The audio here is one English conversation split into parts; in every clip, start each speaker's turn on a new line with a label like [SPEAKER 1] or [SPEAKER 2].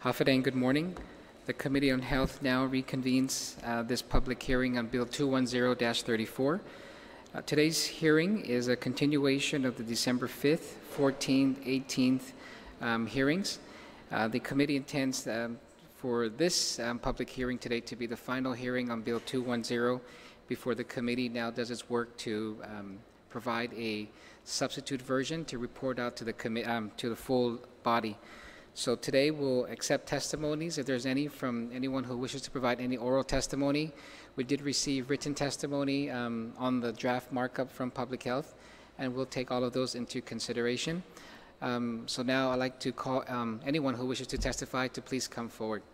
[SPEAKER 1] Hafidang, good morning. The Committee on Health now reconvenes this public hearing on Bill 210-34. Today's hearing is a continuation of the December 5th, 14th, 18th hearings. The committee intends for this public hearing today to be the final hearing on Bill 210 before the committee now does its work to provide a substitute version to report out to the full body. So today we'll accept testimonies if there's any from anyone who wishes to provide any oral testimony. We did receive written testimony on the draft markup from Public Health, and we'll take all of those into consideration. So now I'd like to call anyone who wishes to testify to please come forward.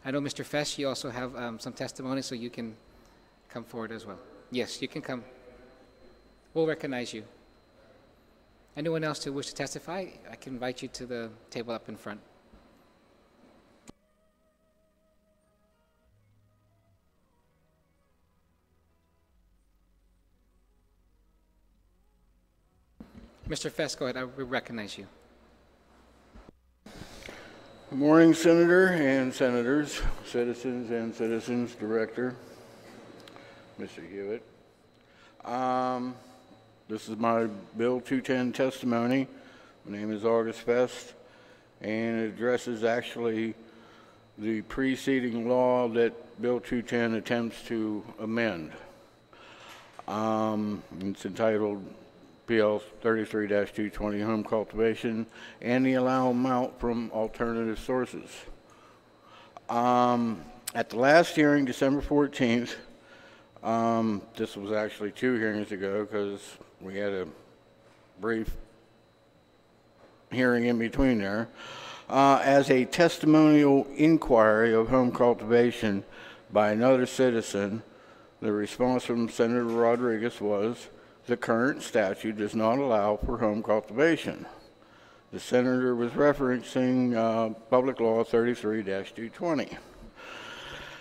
[SPEAKER 1] I know Mr. Fesh, you also have some testimony, so you can come forward as well. Yes, you can come. We'll recognize you. Anyone else who wishes to testify, I can invite you to the table up in front. Mr. Fest, go ahead. I will recognize you.
[SPEAKER 2] Good morning, Senator and Senators, citizens and citizens, Director, Mr. Hewitt. This is my Bill 210 testimony. My name is August Fest, and it addresses actually the preceding law that Bill 210 attempts to amend. It's entitled PL 33-220, Home Cultivation, and the allowed amount from alternative sources. At the last hearing, December 14th, this was actually 2 hearings ago because we had a brief hearing in between there, as a testimonial inquiry of home cultivation by another citizen, the response from Senator Rodriguez was, the current statute does not allow for home cultivation. The senator was referencing Public Law 33-220.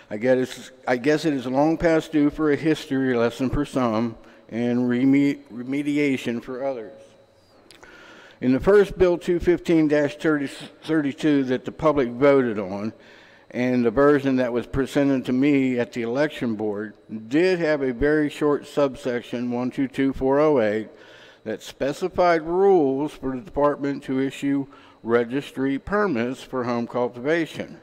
[SPEAKER 2] I guess it is long past due for a history lesson for some and remediation for others. In the first Bill 215-32 that the public voted on, and the version that was presented to me at the election board did have a very short subsection 122408 that specified rules for the department to issue registry permits for home cultivation.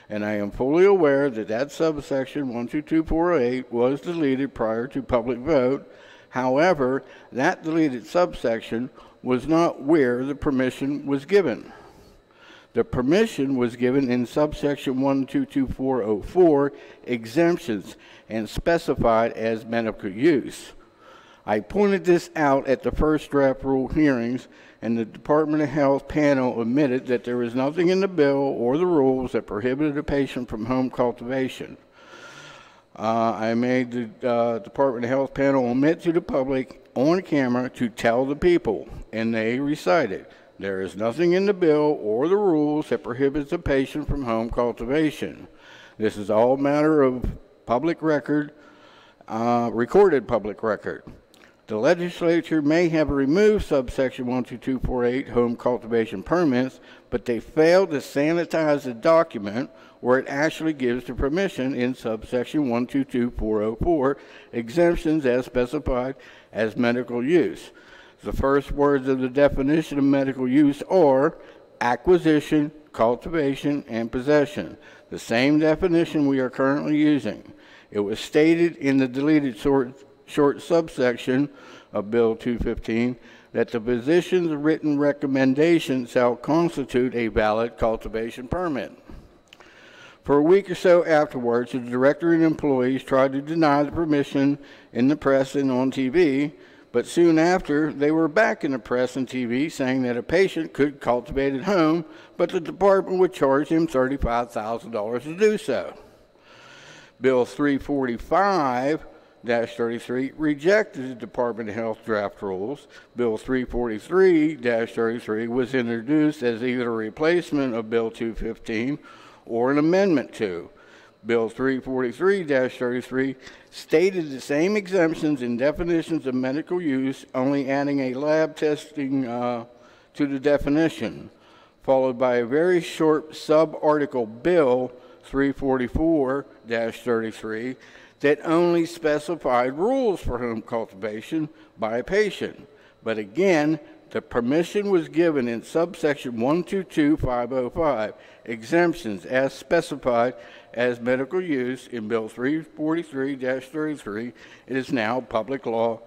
[SPEAKER 2] And I am fully aware that that subsection 122408 was deleted prior to public vote. However, that deleted subsection was not where the permission was given. The permission was given in subsection 122404, exemptions, and specified as medical use. I pointed this out at the first draft rule hearings, and the Department of Health panel admitted that there was nothing in the bill or the rules that prohibited a patient from home cultivation. I made the Department of Health panel admit to the public on camera to tell the people, and they recited, there is nothing in the bill or the rules that prohibits a patient from home cultivation. This is all matter of public record, recorded public record. The legislature may have removed subsection 12248 home cultivation permits, but they failed to sanitize the document where it actually gives the permission in subsection 122404 exemptions as specified as medical use. The first words of the definition of medical use are acquisition, cultivation, and possession, the same definition we are currently using. It was stated in the deleted short subsection of Bill 215 that the physician's written recommendation shall constitute a valid cultivation permit. For a week or so afterwards, the director and employees tried to deny the permission in the press and on TV, but soon after, they were back in the press and TV saying that a patient could cultivate at home, but the department would charge him $35,000 to do so. Bill 345-33 rejected the Department of Health draft rules. Bill 343-33 was introduced as either a replacement of Bill 215 or an amendment to. Bill 343-33 stated the same exemptions and definitions of medical use, only adding a lab testing to the definition. followed by a very short sub-article Bill 344-33 that only specified rules for home cultivation by a patient. But again, the permission was given in subsection 122505, exemptions as specified as medical use in Bill 343-33. It is now Public Law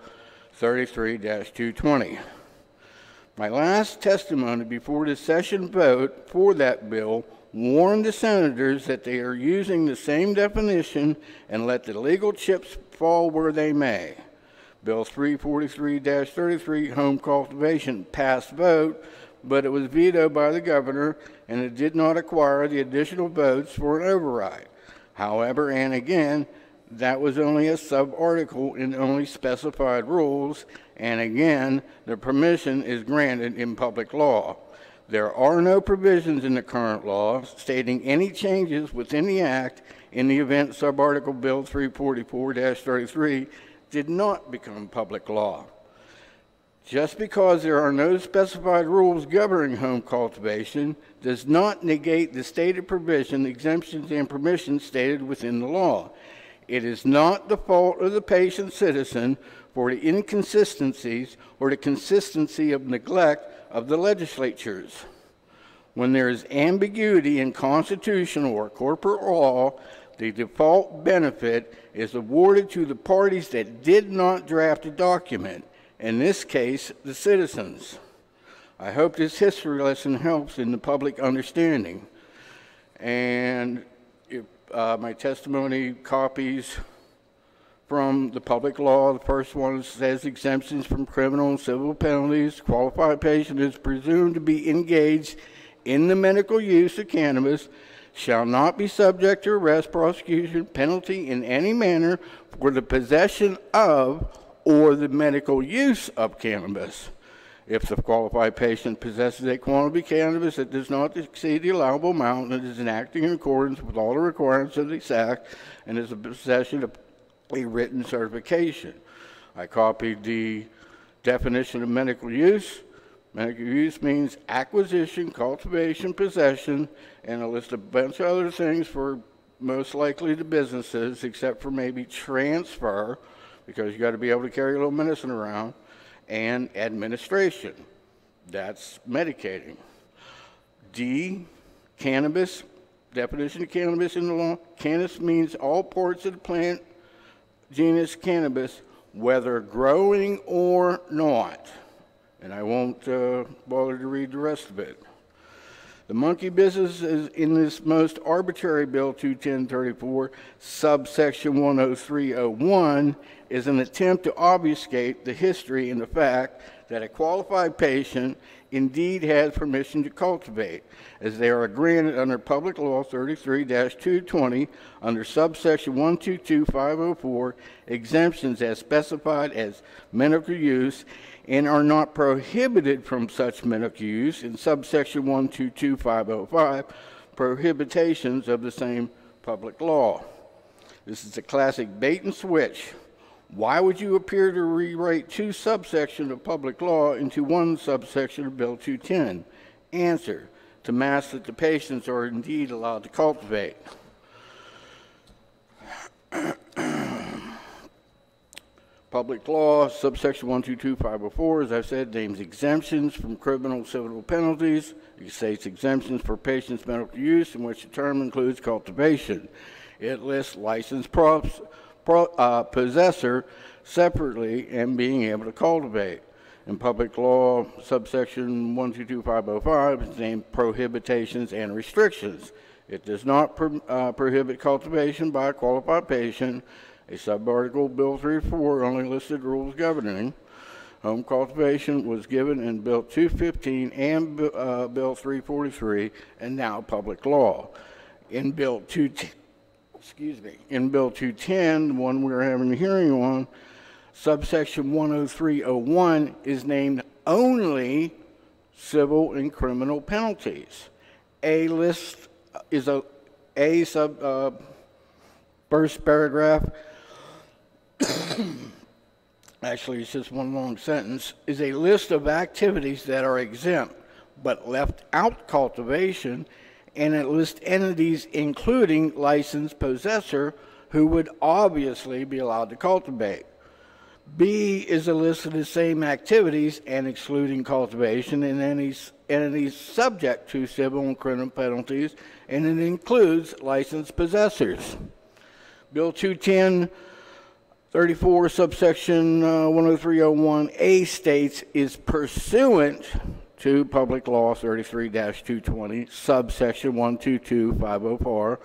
[SPEAKER 2] 33-220. My last testimony before the session vote for that bill warned the senators that they are using the same definition and let the legal chips fall where they may. Bill 343-33, home cultivation, passed vote, but it was vetoed by the governor, and it did not acquire the additional votes for an override. However, and again, that was only a sub-article in only specified rules, and again, the permission is granted in public law. There are no provisions in the current law stating any changes within the Act in the event sub-article Bill 344-33 did not become public law. Just because there are no specified rules governing home cultivation does not negate the stated provision, exemptions, and permissions stated within the law. It is not the fault of the patient citizen for the inconsistencies or the consistency of neglect of the legislatures. When there is ambiguity in constitutional or corporate law, the default benefit is awarded to the parties that did not draft a document, in this case, the citizens. I hope this history lesson helps in the public understanding. And if, my testimony copies from the public law. The first one says exemptions from criminal and civil penalties. Qualified patient is presumed to be engaged in the medical use of cannabis, shall not be subject to arrest, prosecution, penalty in any manner for the possession of or the medical use of cannabis. If the qualified patient possesses a quantity of cannabis that does not exceed the allowable amount and is acting in accordance with all the requirements of this Act and is in possession of a written certification. I copied the definition of medical use. Medical use means acquisition, cultivation, possession, and a list of a bunch of other things for most likely the businesses, except for maybe transfer, because you got to be able to carry a little medicine around, and administration. That's medicating. D, cannabis, definition of cannabis in the law. Cannabis means all parts of the plant genus cannabis, whether growing or not. And I won't bother to read the rest of it. The monkey business is in this most arbitrary Bill 21034, subsection 10301, is an attempt to obfuscate the history and the fact that a qualified patient indeed has permission to cultivate, as they are granted under Public Law 33-220 under subsection 122504, exemptions as specified as medical use and are not prohibited from such medical use in subsection 122505, prohibitations of the same public law. This is a classic bait and switch. Why would you appear to rewrite two subsections of public law into one subsection of Bill 210? Answer, to mask that the patients are indeed allowed to cultivate. Public law, subsection 122504, as I've said, names exemptions from criminal civil penalties. It states exemptions for patients' medical use, in which the term includes cultivation. It lists licensed possessor separately and being able to cultivate. In public law, subsection 122505 is named prohibitations and restrictions. It does not prohibit cultivation by a qualified patient. A subarticle, Bill 34, only listed rules governing. Home cultivation was given in Bill 215 and Bill 343, and now public law. In Bill 210, the one we're having a hearing on, subsection 10301 is named only civil and criminal penalties. A list is first paragraph, actually it's just one long sentence, is a list of activities that are exempt. but left out cultivation, and it lists entities including licensed possessor who would obviously be allowed to cultivate. B is a list of the same activities and excluding cultivation and entities subject to civil and criminal penalties, and it includes licensed possessors. Bill 210-34, subsection 10301A states is pursuant to Public Law 33-220, subsection 122504,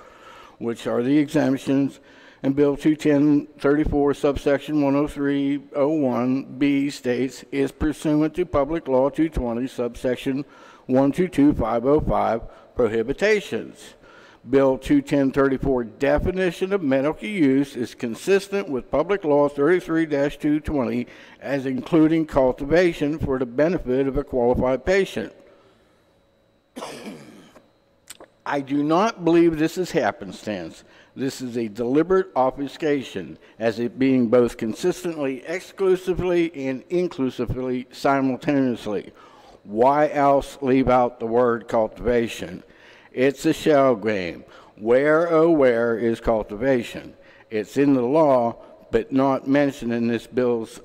[SPEAKER 2] which are the exemptions, and Bill 210-34, subsection 10301B states is pursuant to Public Law 220, subsection 122505, prohibitations. Bill 210-34 definition of medical use is consistent with Public Law 33-220 as including cultivation for the benefit of a qualified patient. I do not believe this is happenstance. This is a deliberate obfuscation, as it being both consistently, exclusively, and inclusively simultaneously. Why else leave out the word cultivation? It's a shell game. Where, oh, where is cultivation? It's in the law, but not mentioned in this bill's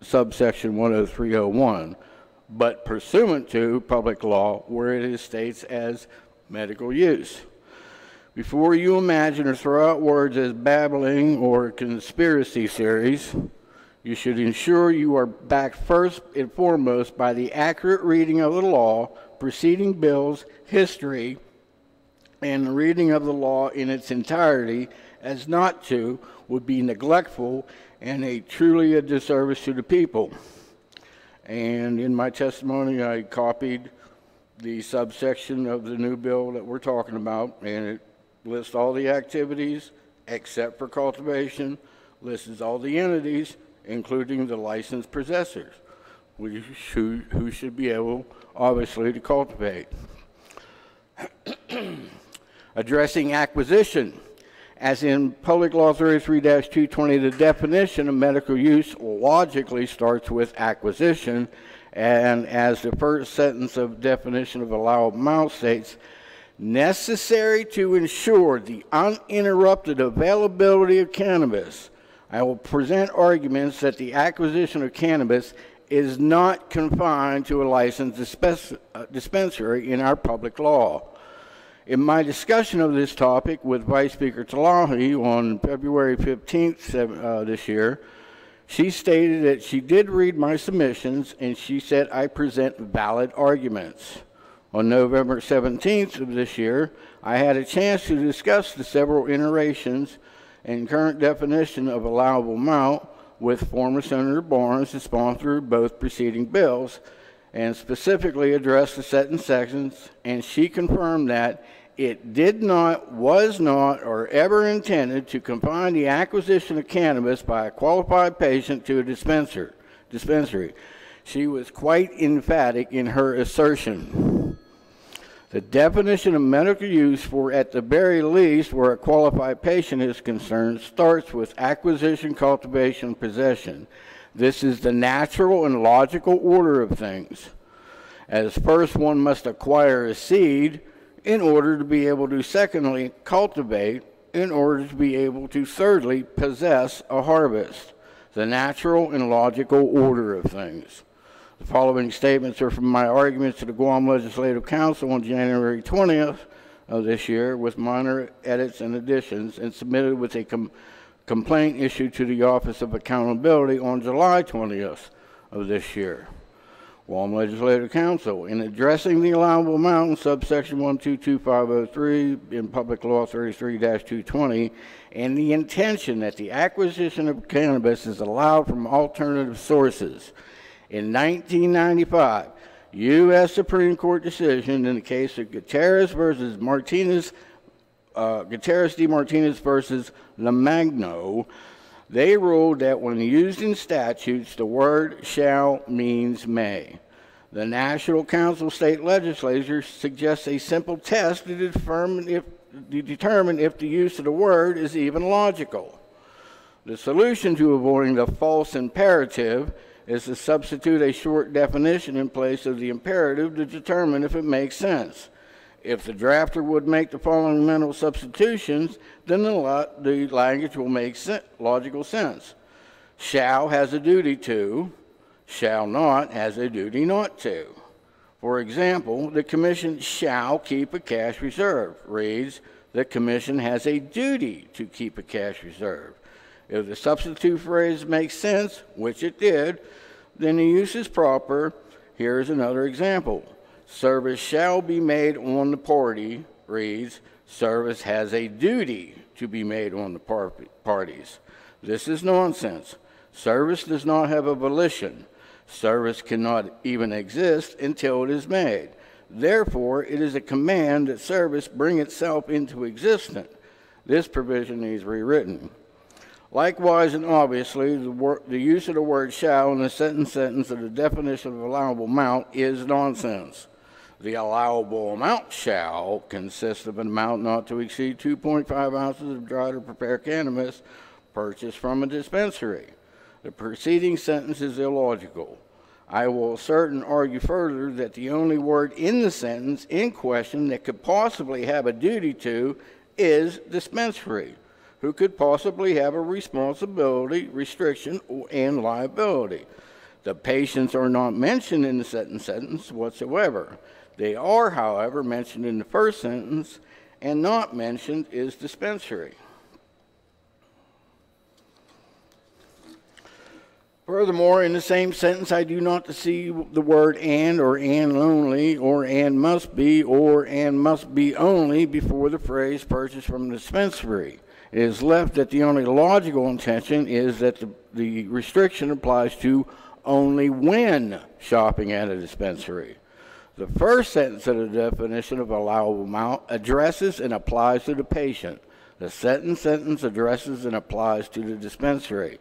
[SPEAKER 2] subsection 10301, but pursuant to public law, where it states as medical use. Before you imagine or throw out words as babbling or conspiracy theories, you should ensure you are backed first and foremost by the accurate reading of the law, preceding bills, history, and the reading of the law in its entirety, as not to would be neglectful and truly a disservice to the people. And in my testimony, I copied the subsection of the new bill that we're talking about, and it lists all the activities except for cultivation, lists all the entities, including the licensed possessors, who should be able, obviously, to cultivate. Addressing acquisition. As in Public Law 33-220, the definition of medical use logically starts with acquisition, and as the first sentence of definition of allowable amount states, necessary to ensure the uninterrupted availability of cannabis. I will present arguments that the acquisition of cannabis is not confined to a licensed dispensary in our public law. In my discussion of this topic with Vice Speaker Talahi on February 15th this year, she stated that she did read my submissions and she said I present valid arguments. On November 17th of this year, I had a chance to discuss the several iterations and current definition of allowable amount with former Senator Barnes, the sponsor of both preceding bills, and specifically addressed the certain sections, and she confirmed that it did not, was not, or ever intended to confine the acquisition of cannabis by a qualified patient to a dispensary. She was quite emphatic in her assertion. The definition of medical use for, at the very least, where a qualified patient is concerned, starts with acquisition, cultivation, possession. This is the natural and logical order of things. As first, one must acquire a seed in order to be able to, secondly, cultivate, in order to be able to, thirdly, possess a harvest. The natural and logical order of things. The following statements are from my arguments to the Guam Legislative Council on January 20th of this year with minor edits and additions, and submitted with a complaint issued to the Office of Accountability on July 20th of this year. Guam Legislative Council, in addressing the allowable amount in subsection 122503 in Public Law 33-220, and the intention that the acquisition of cannabis is allowed from alternative sources. In 1995, U.S. Supreme Court decision in the case of Gutierrez v. Martinez, Gutierrez de Martinez versus Lamagno, they ruled that when used in statutes, the word shall means may. The National Council State Legislature suggests a simple test to determine if the use of the word is even logical. The solution to avoiding the false imperative is to substitute a short definition in place of the imperative to determine if it makes sense. If the drafter would make the following mental substitutions, then the language will make logical sense. Shall has a duty to, shall not has a duty not to. For example, the Commission shall keep a cash reserve reads, the Commission has a duty to keep a cash reserve. If the substitute phrase makes sense, which it did, then the use is proper. Here's another example. Service shall be made on the party reads, service has a duty to be made on the parties. This is nonsense. Service does not have a volition. Service cannot even exist until it is made. Therefore, it is a command that service bring itself into existence. This provision needs rewritten. Likewise and obviously, the use of the word shall in the sentence of the definition of allowable amount is nonsense. The allowable amount shall consist of an amount not to exceed 2.5 ounces of dried or prepared cannabis purchased from a dispensary. The preceding sentence is illogical. I will assert and argue further that the only word in the sentence in question that could possibly have a duty to is dispensary, who could possibly have a responsibility, restriction, and liability. The patients are not mentioned in the sentence whatsoever. They are, however, mentioned in the first sentence, and not mentioned is dispensary. Furthermore, in the same sentence, I do not see the word and or and only or and must be only before the phrase purchased from the dispensary. It is left that the only logical intention is that the restriction applies to only when shopping at a dispensary. The first sentence of the definition of allowable amount addresses and applies to the patient. The second sentence addresses and applies to the dispensary.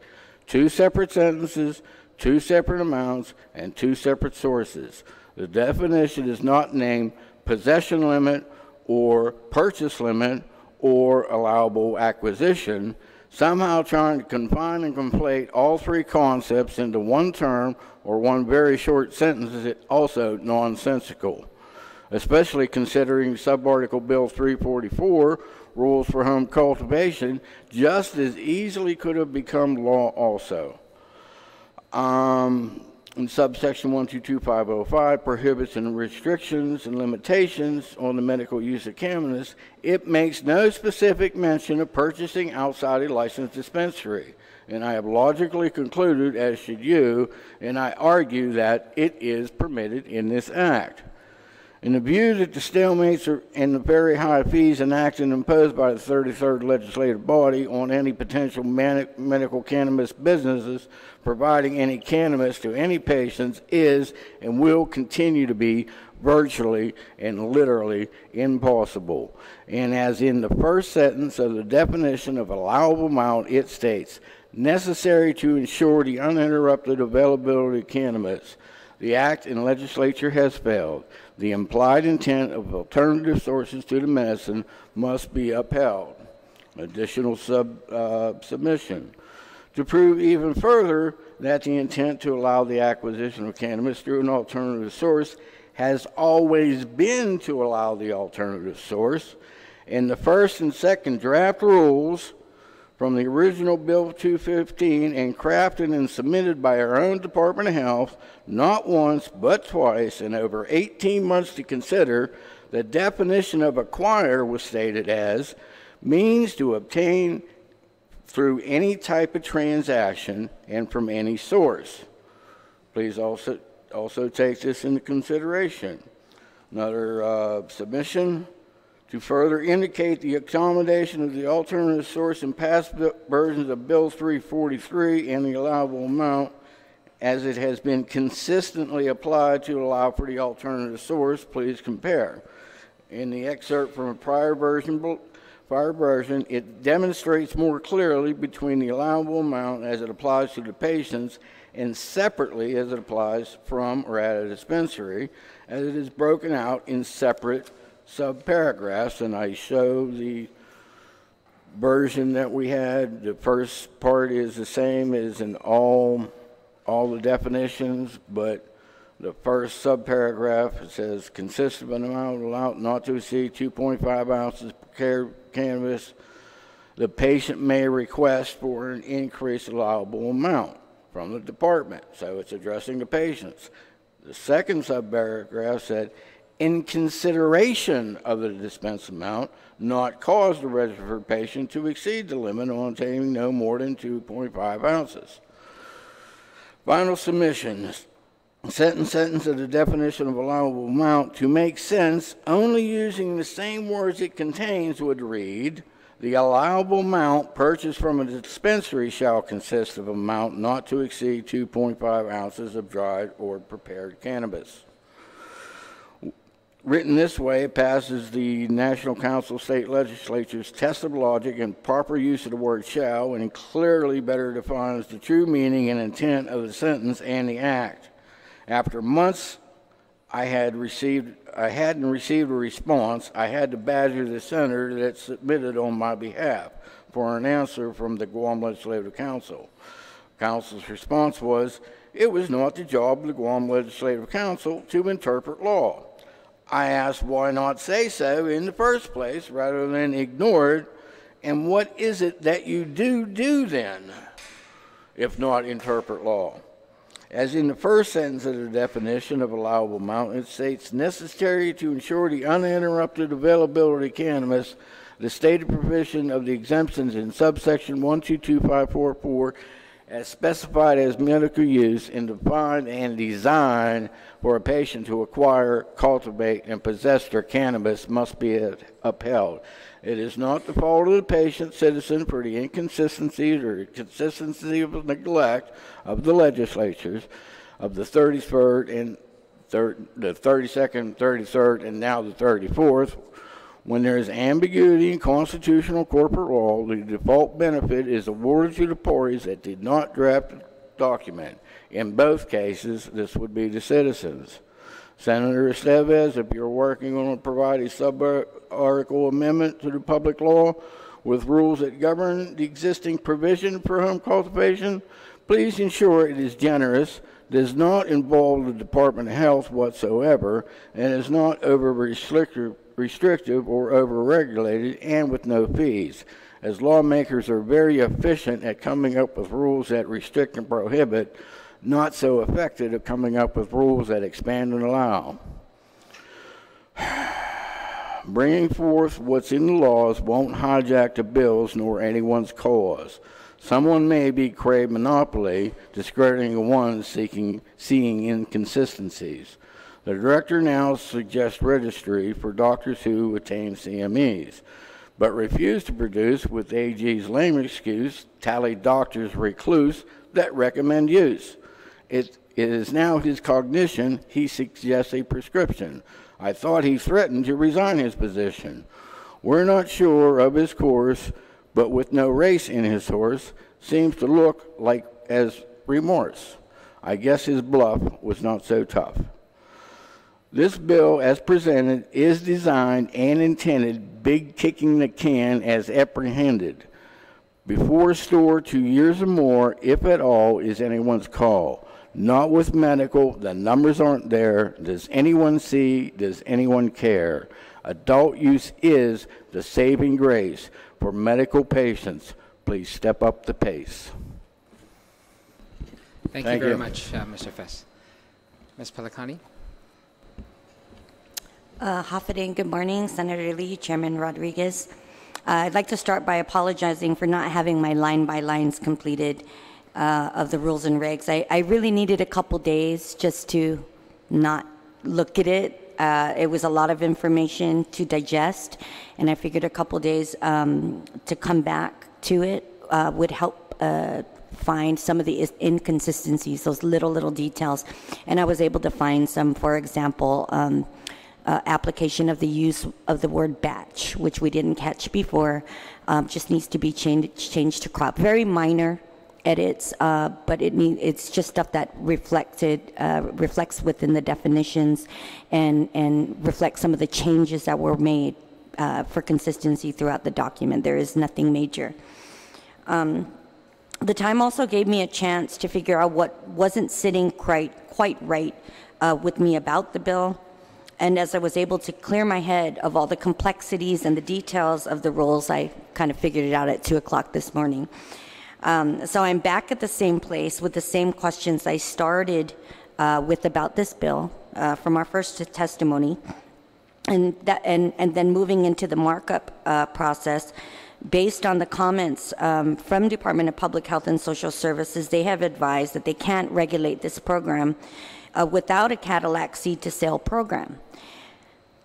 [SPEAKER 2] Two separate sentences, two separate amounts, and two separate sources. The definition is not named possession limit or purchase limit or allowable acquisition, somehow trying to confine and conflate all three concepts into one term or one very short sentence is also nonsensical, especially considering subarticle Bill 344, rules for home cultivation, just as easily could have become law also. In subsection 122505, prohibits and restrictions and limitations on the medical use of cannabis, it makes no specific mention of purchasing outside a licensed dispensary. And I have logically concluded, as should you, and I argue that it is permitted in this act. In the view that the stalemates and the very high fees enacted and imposed by the 33rd legislative body on any potential medical cannabis businesses providing any cannabis to any patients is and will continue to be virtually and literally impossible. And as in the first sentence of the definition of allowable amount, it states, necessary to ensure the uninterrupted availability of cannabis. The act and legislature has failed. The implied intent of alternative sources to the medicine must be upheld. Additional submission. To prove even further that the intent to allow the acquisition of cannabis through an alternative source has always been to allow the alternative source, in the first and second draft rules from the original Bill 215 and crafted and submitted by our own Department of Health, not once but twice in over 18 months to consider, the definition of acquire was stated as means to obtain through any type of transaction and from any source. Please also take this into consideration. Another submission. To further indicate the accommodation of the alternative source in past versions of Bill 343 and the allowable amount as it has been consistently applied to allow for the alternative source, please compare. In the excerpt from a prior version, it demonstrates more clearly between the allowable amount as it applies to the patients and separately as it applies from or at a dispensary, as it is broken out in separate subparagraphs, and I show the version that we had. The first part is the same as in all all the definitions, but the first subparagraph, it says, consists of an amount allowed not to exceed 2.5 ounces per cannabis. The patient may request for an increased allowable amount from the department. So it's addressing the patients. The second subparagraph said, in consideration of the dispense amount, not cause the registered patient to exceed the limit on obtaining no more than 2.5 ounces. Final submission. Sentence of the definition of allowable amount to make sense only using the same words it contains would read, the allowable amount purchased from a dispensary shall consist of an amount not to exceed 2.5 ounces of dried or prepared cannabis. Written this way, it passes the National Council of State Legislatures test of logic and proper use of the word shall, and clearly better defines the true meaning and intent of the sentence and the act. After months I hadn't received a response, I had to badger the senator that submitted on my behalf for an answer from the Guam Legislative Council. Council's response was, it was not the job of the Guam Legislative Council to interpret law. I asked why not say so in the first place rather than ignore it, and what is it that you do then, if not interpret law? As in the first sentence of the definition of allowable amount, it states necessary to ensure the uninterrupted availability of cannabis, the stated provision of the exemptions in subsection 122544 as specified as medical use and defined and designed for a patient to acquire, cultivate, and possess their cannabis must be upheld. It is not the fault of the patient citizen for the inconsistencies or consistency of neglect of the legislatures of the 33rd and the 32nd, 33rd, and now the 34th. When there is ambiguity in constitutional corporate law, the default benefit is awarded to the parties that did not draft the document. In both cases, this would be the citizens. Senator Estevez, if you're working on providing a sub-article amendment to the public law with rules that govern the existing provision for home cultivation, please ensure it is generous, does not involve the Department of Health whatsoever, and is not over-restrictive or over-regulated, and with no fees, as lawmakers are very efficient at coming up with rules that restrict and prohibit, not so effective at coming up with rules that expand and allow. Bringing forth what's in the laws won't hijack the bills nor anyone's cause. Someone may be crave monopoly, discrediting one seeing inconsistencies. The director now suggests registry for doctors who attain CMEs, but refuse to produce, with AG's lame excuse, tally doctors recluse that recommend use. It is now his cognition he suggests a prescription. I thought he threatened to resign his position. We're not sure of his course, but with no race in his horse, seems to look like as remorse. I guess his bluff was not so tough. This bill, as presented, is designed and intended big kicking the can as apprehended. Before store 2 years or more, if at all, is anyone's call. Not with medical, the numbers aren't there. Does anyone see? Does anyone care? Adult use is the saving grace for medical patients. Please step up the pace.
[SPEAKER 1] Thank you very much, Mr. Fess. Ms. Pellicani?
[SPEAKER 3] Hafidin, good morning. Senator Lee, Chairman Rodriguez. I'd like to start by apologizing for not having my line-by-lines completed of the rules and regs. I really needed a couple days just to not look at it. It was a lot of information to digest, and I figured a couple days to come back to it would help find some of the inconsistencies, those little details. And I was able to find some, for example, application of the use of the word batch, which we didn't catch before, just needs to be changed to crop. Very minor edits, but it's just stuff that reflects within the definitions and reflects some of the changes that were made for consistency throughout the document. There is nothing major. The time also gave me a chance to figure out what wasn't sitting quite right with me about the bill. And as I was able to clear my head of all the complexities and the details of the rules, I kind of figured it out at 2 o'clock this morning. So I'm back at the same place with the same questions I started with about this bill from our first testimony. And then moving into the markup process, based on the comments from Department of Public Health and Social Services, they have advised that they can't regulate this program without a Cadillac seed-to-sale program.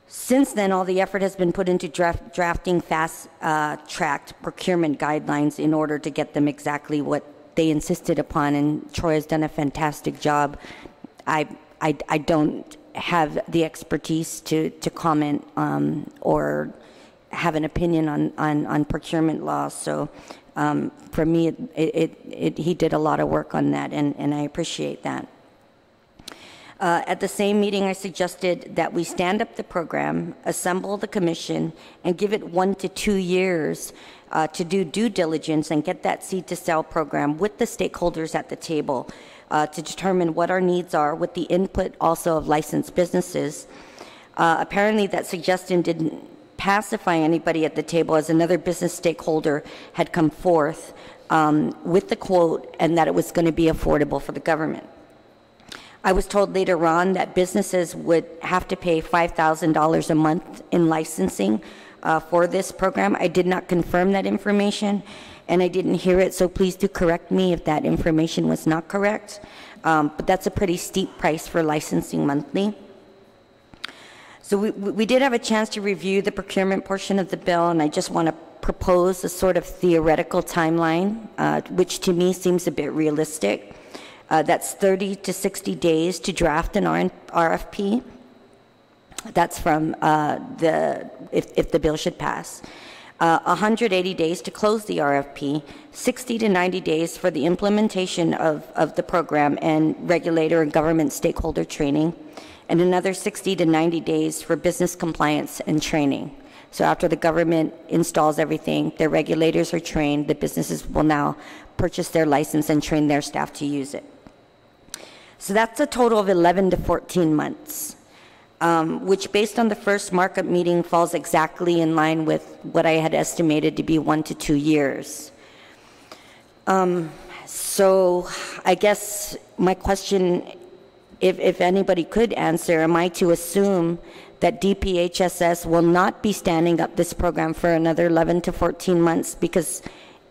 [SPEAKER 3] Since then, all the effort has been put into drafting fast-tracked procurement guidelines in order to get them exactly what they insisted upon, and Troy has done a fantastic job. I don't have the expertise to comment or have an opinion on procurement law, so for me, he did a lot of work on that, and I appreciate that. At the same meeting, I suggested that we stand up the program, assemble the commission, and give it 1 to 2 years to do due diligence and get that seed-to-sale program with the stakeholders at the table to determine what our needs are with the input also of licensed businesses. Apparently, that suggestion didn't pacify anybody at the table, as another business stakeholder had come forth with the quote and that it was going to be affordable for the government. I was told later on that businesses would have to pay $5,000 a month in licensing for this program. I did not confirm that information, and I didn't hear it, so please do correct me if that information was not correct. But that's a pretty steep price for licensing monthly. So we did have a chance to review the procurement portion of the bill, and I just want to propose a sort of theoretical timeline, which to me seems a bit realistic. That's 30 to 60 days to draft an RFP. That's from if the bill should pass. 180 days to close the RFP, 60 to 90 days for the implementation of the program and regulator and government stakeholder training, and another 60 to 90 days for business compliance and training. So after the government installs everything, their regulators are trained, the businesses will now purchase their license and train their staff to use it. So that's a total of 11 to 14 months, which based on the first markup meeting falls exactly in line with what I had estimated to be 1 to 2 years. So I guess my question, if anybody could answer, am I to assume that DPHSS will not be standing up this program for another 11 to 14 months because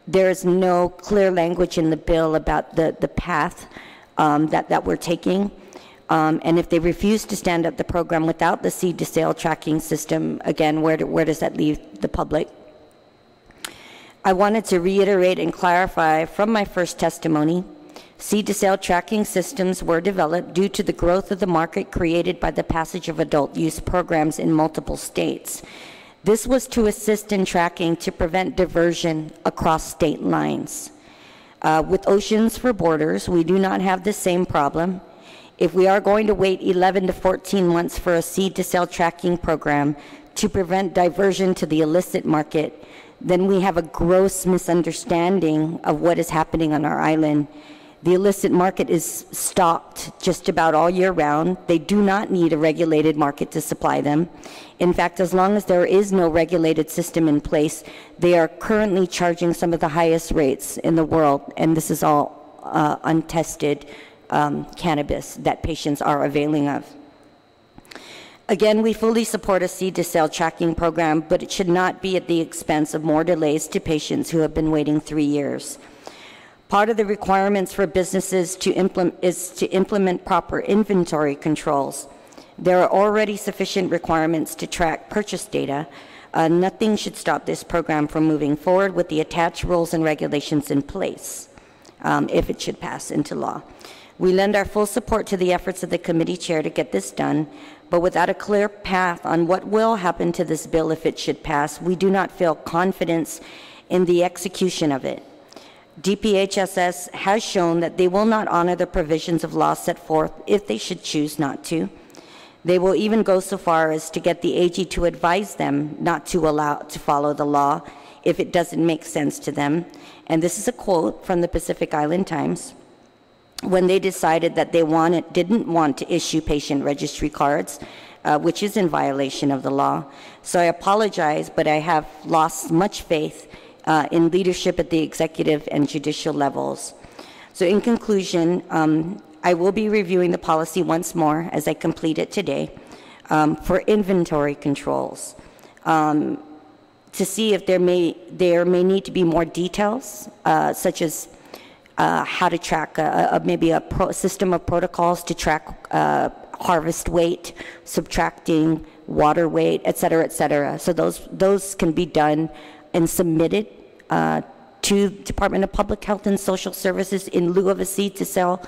[SPEAKER 3] there is no clear language in the bill about the path that we're taking? And if they refuse to stand up the program without the seed-to-sale tracking system, again, where does that leave the public? I wanted to reiterate and clarify from my first testimony, seed-to-sale tracking systems were developed due to the growth of the market created by the passage of adult use programs in multiple states. This was to assist in tracking to prevent diversion across state lines. With Oceans for Borders, we do not have the same problem. If we are going to wait 11 to 14 months for a seed-to-sale tracking program to prevent diversion to the illicit market, then we have a gross misunderstanding of what is happening on our island. The illicit market is stocked just about all year round. They do not need a regulated market to supply them. In fact, as long as there is no regulated system in place, they are currently charging some of the highest rates in the world, and this is all untested cannabis that patients are availing of. Again, we fully support a seed-to-sale tracking program, but it should not be at the expense of more delays to patients who have been waiting 3 years. Part of the requirements for businesses is to implement proper inventory controls. There are already sufficient requirements to track purchase data. Nothing should stop this program from moving forward with the attached rules and regulations in place, if it should pass into law. We lend our full support to the efforts of the committee chair to get this done, but without a clear path on what will happen to this bill if it should pass, we do not feel confidence in the execution of it. DPHSS has shown that they will not honor the provisions of law set forth if they should choose not to. They will even go so far as to get the AG to advise them not to allow to follow the law if it doesn't make sense to them. And this is a quote from the Pacific Island Times. When they decided that they didn't want to issue patient registry cards, which is in violation of the law. So I apologize, but I have lost much faith in leadership at the executive and judicial levels. So in conclusion, I will be reviewing the policy once more as I complete it today for inventory controls to see if there may need to be more details, such as how to track maybe a system of protocols to track harvest weight, subtracting water weight, et cetera, et cetera. So those can be done and submitted to Department of Public Health and Social Services in lieu of a seed-to-sale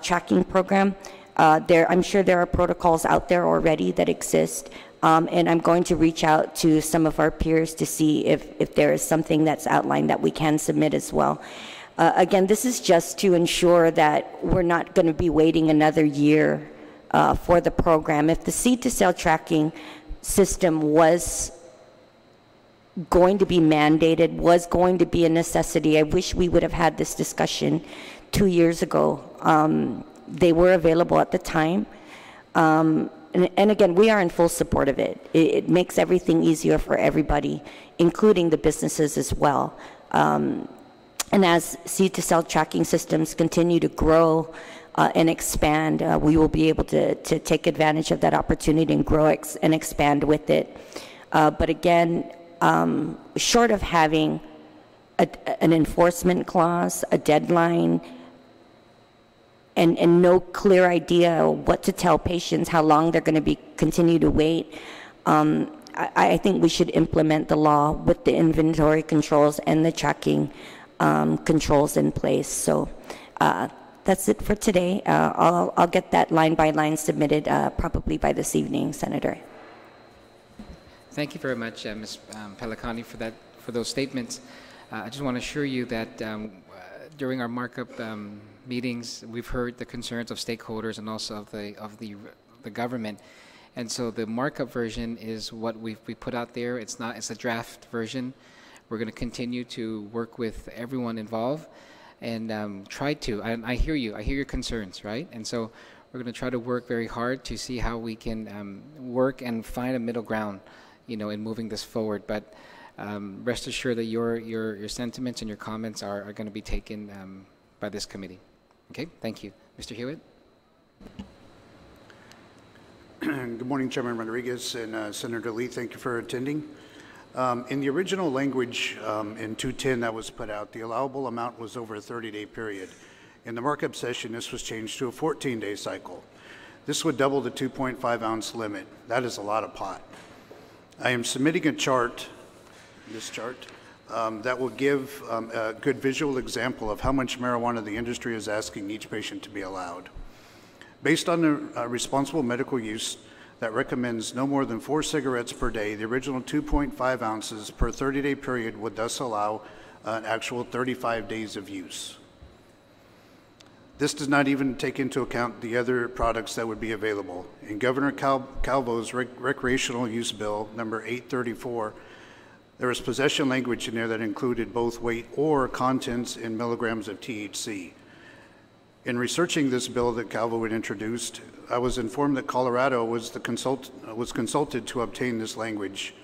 [SPEAKER 3] tracking program. I'm sure there are protocols out there already that exist, and I'm going to reach out to some of our peers to see if there is something that's outlined that we can submit as well. Again, this is just to ensure that we're not going to be waiting another year for the program. If the seed-to-sale tracking system was going to be mandated, was going to be a necessity, I wish we would have had this discussion 2 years ago. They were available at the time. And again, we are in full support of it. It makes everything easier for everybody, including the businesses as well. And as seed-to-sale tracking systems continue to grow and expand, we will be able to take advantage of that opportunity and grow and expand with it. But again, short of having an enforcement clause, a deadline, and no clear idea what to tell patients, how long they're going to continue to wait, I think we should implement the law with the inventory controls and the tracking controls in place. So that's it for today. I'll get that line by line submitted probably by this evening, Senator.
[SPEAKER 1] Thank you very much, Ms. Pelicani, for those statements. I just want to assure you that during our markup meetings, we've heard the concerns of stakeholders and also of the government. And so the markup version is what we put out there. It's a draft version. We're going to continue to work with everyone involved and try to. I hear you. I hear your concerns, right? And so we're going to try to work very hard to see how we can work and find a middle ground, in moving this forward. But rest assured that your sentiments and your comments are going to be taken by this committee. Okay, thank you. Mr. Hewitt?
[SPEAKER 4] Good morning, Chairman Rodriguez and Senator Lee. Thank you for attending. In the original language in 210 that was put out, the allowable amount was over a 30-day period. In the markup session, this was changed to a 14-day cycle. This would double the 2.5-ounce limit. That is a lot of pot. I am submitting a chart, this chart, that will give a good visual example of how much marijuana the industry is asking each patient to be allowed. Based on the responsible medical use that recommends no more than 4 cigarettes per day, the original 2.5 ounces per 30-day period would thus allow an actual 35 days of use. This does not even take into account the other products that would be available. In Governor Calvo's recreational use bill, number 834, there was possession language in there that included both weight or contents in milligrams of THC. In researching this bill that Calvo had introduced, I was informed that Colorado was consulted to obtain this language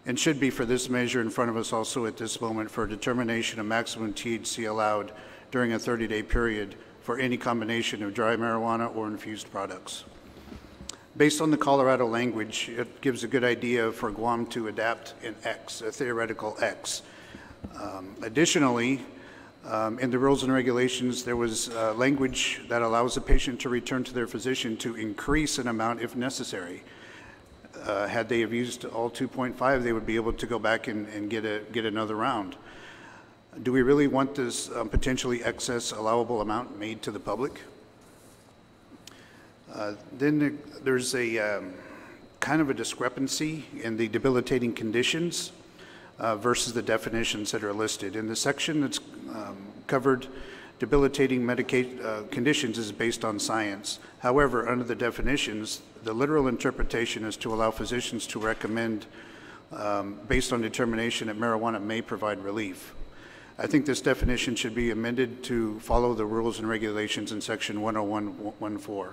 [SPEAKER 4] and should be for this measure in front of us also at this moment for a determination of maximum THC allowed during a 30-day period for any combination of dry marijuana or infused products. Based on the Colorado language, it gives a good idea for Guam to adapt an X, a theoretical X. Additionally, in the rules and regulations, there was language that allows a patient to return to their physician to increase an amount if necessary. Had they have used all 2.5, they would be able to go back and get another round. Do we really want this potentially excess allowable amount made to the public? Then there's a kind of a discrepancy in the debilitating conditions versus the definitions that are listed. In the section that's covered, debilitating conditions is based on science. However, under the definitions, the literal interpretation is to allow physicians to recommend based on determination that marijuana may provide relief. I think this definition should be amended to follow the rules and regulations in section 101.14.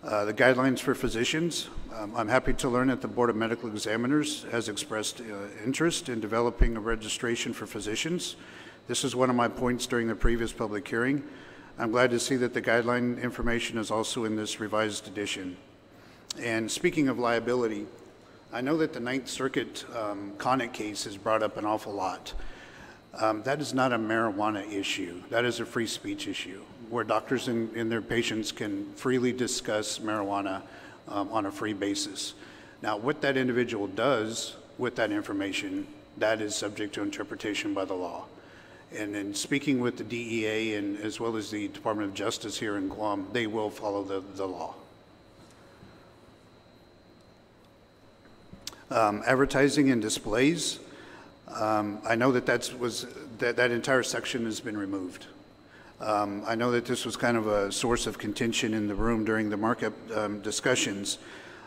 [SPEAKER 4] The guidelines for physicians. I'm happy to learn that the Board of Medical Examiners has expressed interest in developing a registration for physicians. This is one of my points during the previous public hearing. I'm glad to see that the guideline information is also in this revised edition. And speaking of liability, I know that the Ninth Circuit Connick case has brought up an awful lot. That is not a marijuana issue. That is a free speech issue, where doctors and their patients can freely discuss marijuana on a free basis. Now, what that individual does with that information, that is subject to interpretation by the law. And in speaking with the DEA and as well as the Department of Justice here in Guam, they will follow the law. Advertising and displays. I know that that entire section has been removed. I know that this was kind of a source of contention in the room during the markup discussions.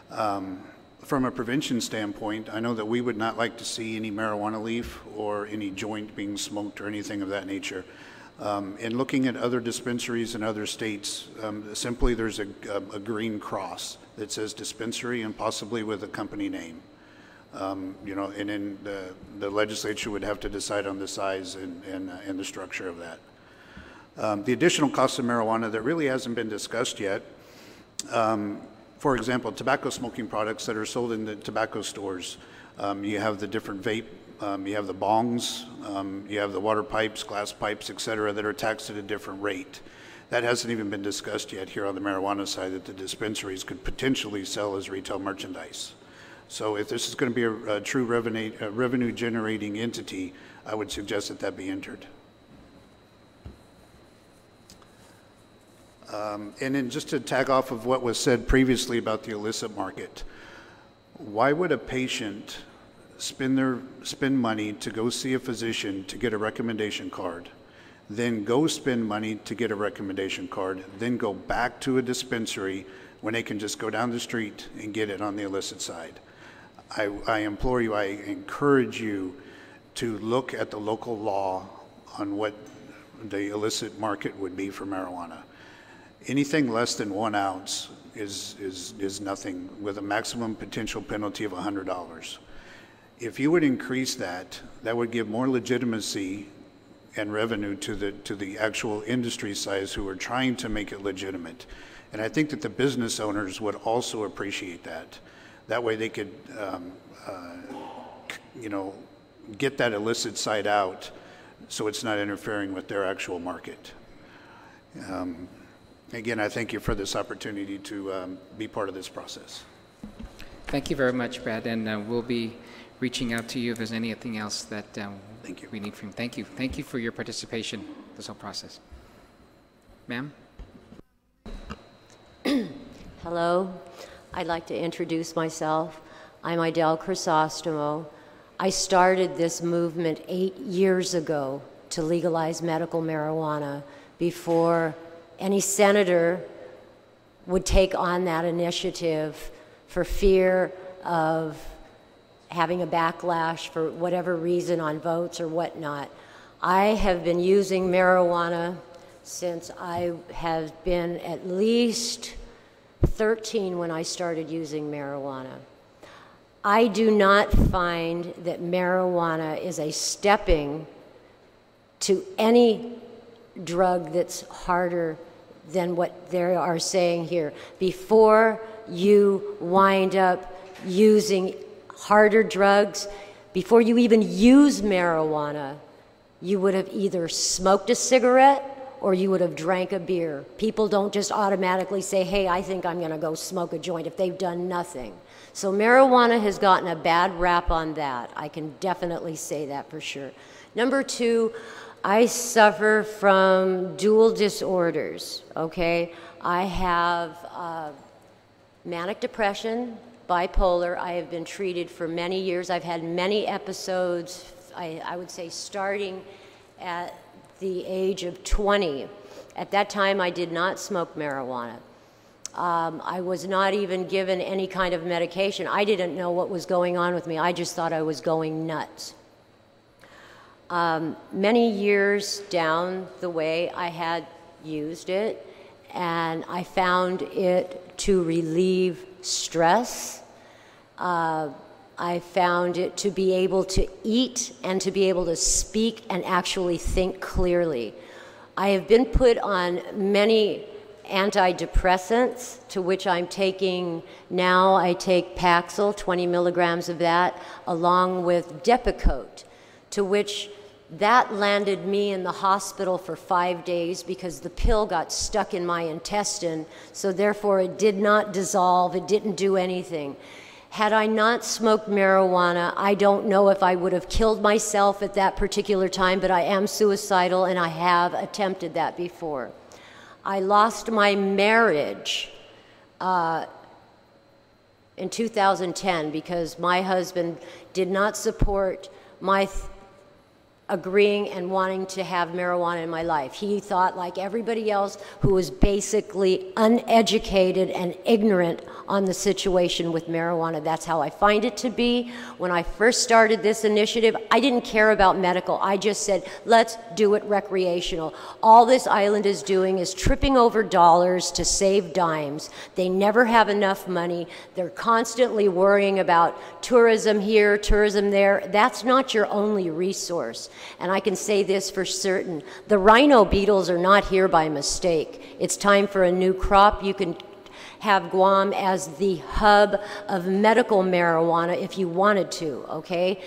[SPEAKER 4] From a prevention standpoint, I know that we would not like to see any marijuana leaf or any joint being smoked or anything of that nature. In looking at other dispensaries in other states, simply there's a green cross that says dispensary and possibly with a company name. You know, and then the legislature would have to decide on the size and the structure of that. The additional cost of marijuana that really hasn't been discussed yet, for example, tobacco smoking products that are sold in the tobacco stores. You have the different vape, you have the bongs, you have the water pipes, glass pipes, et cetera, that are taxed at a different rate. That hasn't even been discussed yet here on the marijuana side, that the dispensaries could potentially sell as retail merchandise. So if this is going to be a true revenue generating entity, I would suggest that that be entered. And then just to tag off of what was said previously about the illicit market, why would a patient spend money to go see a physician to get a recommendation card, then go spend money to get a recommendation card, then go back to a dispensary when they can just go down the street and get it on the illicit side? I implore you, I encourage you to look at the local law on what the illicit market would be for marijuana. Anything less than 1 ounce is nothing, with a maximum potential penalty of $100. If you would increase that, that would give more legitimacy and revenue to the actual industry size who are trying to make it legitimate. And I think that the business owners would also appreciate that. That way they could, you know, get that illicit side out so it's not interfering with their actual market. Again, I thank you for this opportunity to be part of this process.
[SPEAKER 1] Thank you very much, Brad, and we'll be reaching out to you if there's anything else that
[SPEAKER 4] Thank you.
[SPEAKER 1] we need from you. Thank you. Thank you for your participation in this whole process. Ma'am?
[SPEAKER 5] Hello. I'd like to introduce myself. I'm Idel Crisostomo. I started this movement 8 years ago to legalize medical marijuana before any senator would take on that initiative for fear of having a backlash for whatever reason on votes or whatnot. I have been using marijuana since I have been at least 13 when I started using marijuana. I do not find that marijuana is a stepping to any drug that's harder than what they are saying here. Before you wind up using harder drugs, before you even use marijuana, you would have either smoked a cigarette or you would have drank a beer. People don't just automatically say, hey, I think I'm gonna go smoke a joint if they've done nothing. So marijuana has gotten a bad rap on that. I can definitely say that for sure. Number two, I suffer from dual disorders, okay? I have manic depression, bipolar. I have been treated for many years. I've had many episodes, I would say starting at the age of 20. At that time, I did not smoke marijuana. I was not even given any kind of medication. I didn't know what was going on with me. I just thought I was going nuts. Many years down the way, I had used it, and I found it to relieve stress. I found it to be able to eat and to be able to speak and actually think clearly. I have been put on many antidepressants, to which I'm taking now. I take Paxil, 20 milligrams of that, along with Depakote, to which that landed me in the hospital for 5 days because the pill got stuck in my intestine, so therefore it did not dissolve, it didn't do anything. Had I not smoked marijuana, I don't know if I would have killed myself at that particular time, but I am suicidal and I have attempted that before. I lost my marriage in 2010 because my husband did not support my agreeing and wanting to have marijuana in my life. He thought, like everybody else who was basically uneducated and ignorant on the situation with marijuana. That's how I find it to be. When I first started this initiative, I didn't care about medical. I just said, let's do it recreational. All this island is doing is tripping over dollars to save dimes. They never have enough money. They're constantly worrying about tourism here, tourism there. That's not your only resource. And I can say this for certain. The rhino beetles are not here by mistake. It's time for a new crop. You can have Guam as the hub of medical marijuana if you wanted to, okay?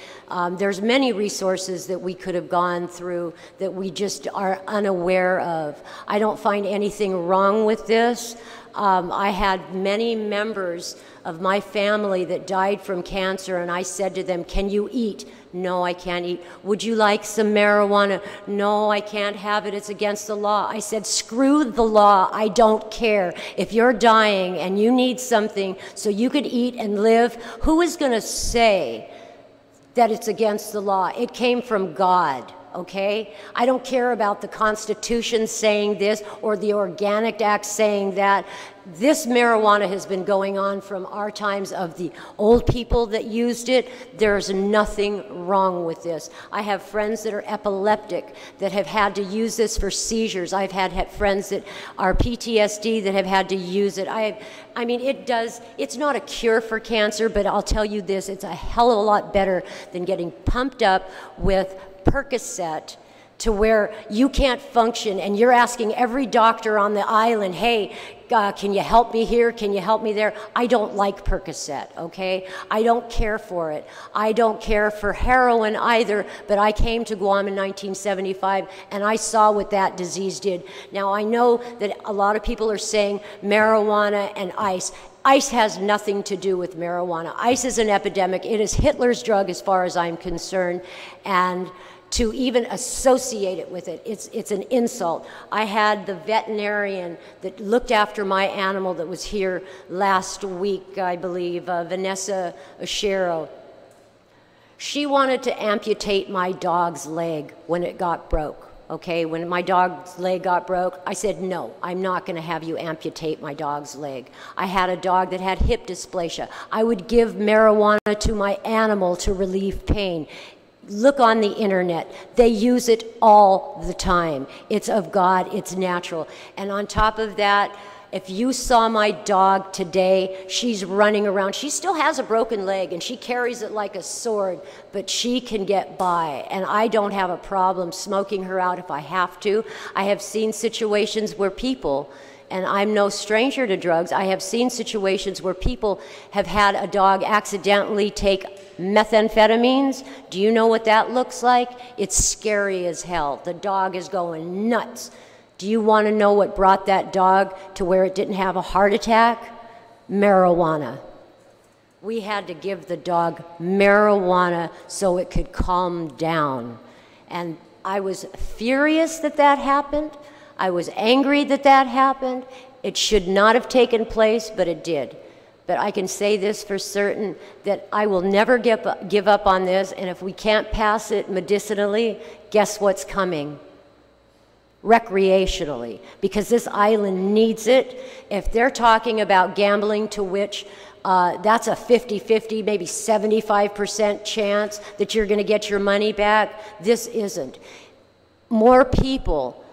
[SPEAKER 5] There's many resources that we could have gone through that we just are unaware of. I don't find anything wrong with this. I had many members of my family that died from cancer, and I said to them, can you eat? No, I can't eat. Would you like some marijuana? No, I can't have it. It's against the law. I said, screw the law. I don't care. If you're dying and you need something so you could eat and live, who is going to say that it's against the law? It came from God. Okay? I don't care about the Constitution saying this or the Organic Act saying that. This marijuana has been going on from our times of the old people that used it. There's nothing wrong with this. I have friends that are epileptic that have had to use this for seizures. I've had friends that are PTSD that have had to use it. I mean, it's not a cure for cancer, but I'll tell you this, it's a hell of a lot better than getting pumped up with Percocet to where you can't function and you're asking every doctor on the island, hey, can you help me here? Can you help me there? I don't like Percocet, okay? I don't care for it. I don't care for heroin either, but I came to Guam in 1975 and I saw what that disease did. Now, I know that a lot of people are saying marijuana and ice. Ice has nothing to do with marijuana. Ice is an epidemic. It is Hitler's drug as far as I'm concerned, and to even associate it with it, it's an insult. I had the veterinarian that looked after my animal that was here last week, I believe, Vanessa Oshero. She wanted to amputate my dog's leg when it got broke. Okay, when my dog's leg got broke, I said, no, I'm not going to have you amputate my dog's leg. I had a dog that had hip dysplasia. I would give marijuana to my animal to relieve pain. Look on the internet. They use it all the time. It's of God. It's natural. And on top of that, if you saw my dog today, she's running around. She still has a broken leg, and she carries it like a sword, but she can get by. And I don't have a problem smoking her out if I have to. I have seen situations where people, and I'm no stranger to drugs, I have seen situations where people have had a dog accidentally take methamphetamines. Do you know what that looks like? It's scary as hell. The dog is going nuts. Do you want to know what brought that dog to where it didn't have a heart attack? Marijuana. We had to give the dog marijuana so it could calm down. And I was furious that that happened. I was angry that that happened. It should not have taken place, but it did. But I can say this for certain, that I will never give up on this, and if we can't pass it medicinally, guess what's coming? recreationally, because this island needs it. If they're talking about gambling, to which that's a 50-50, maybe 75% chance that you're going to get your money back, this isn't. More people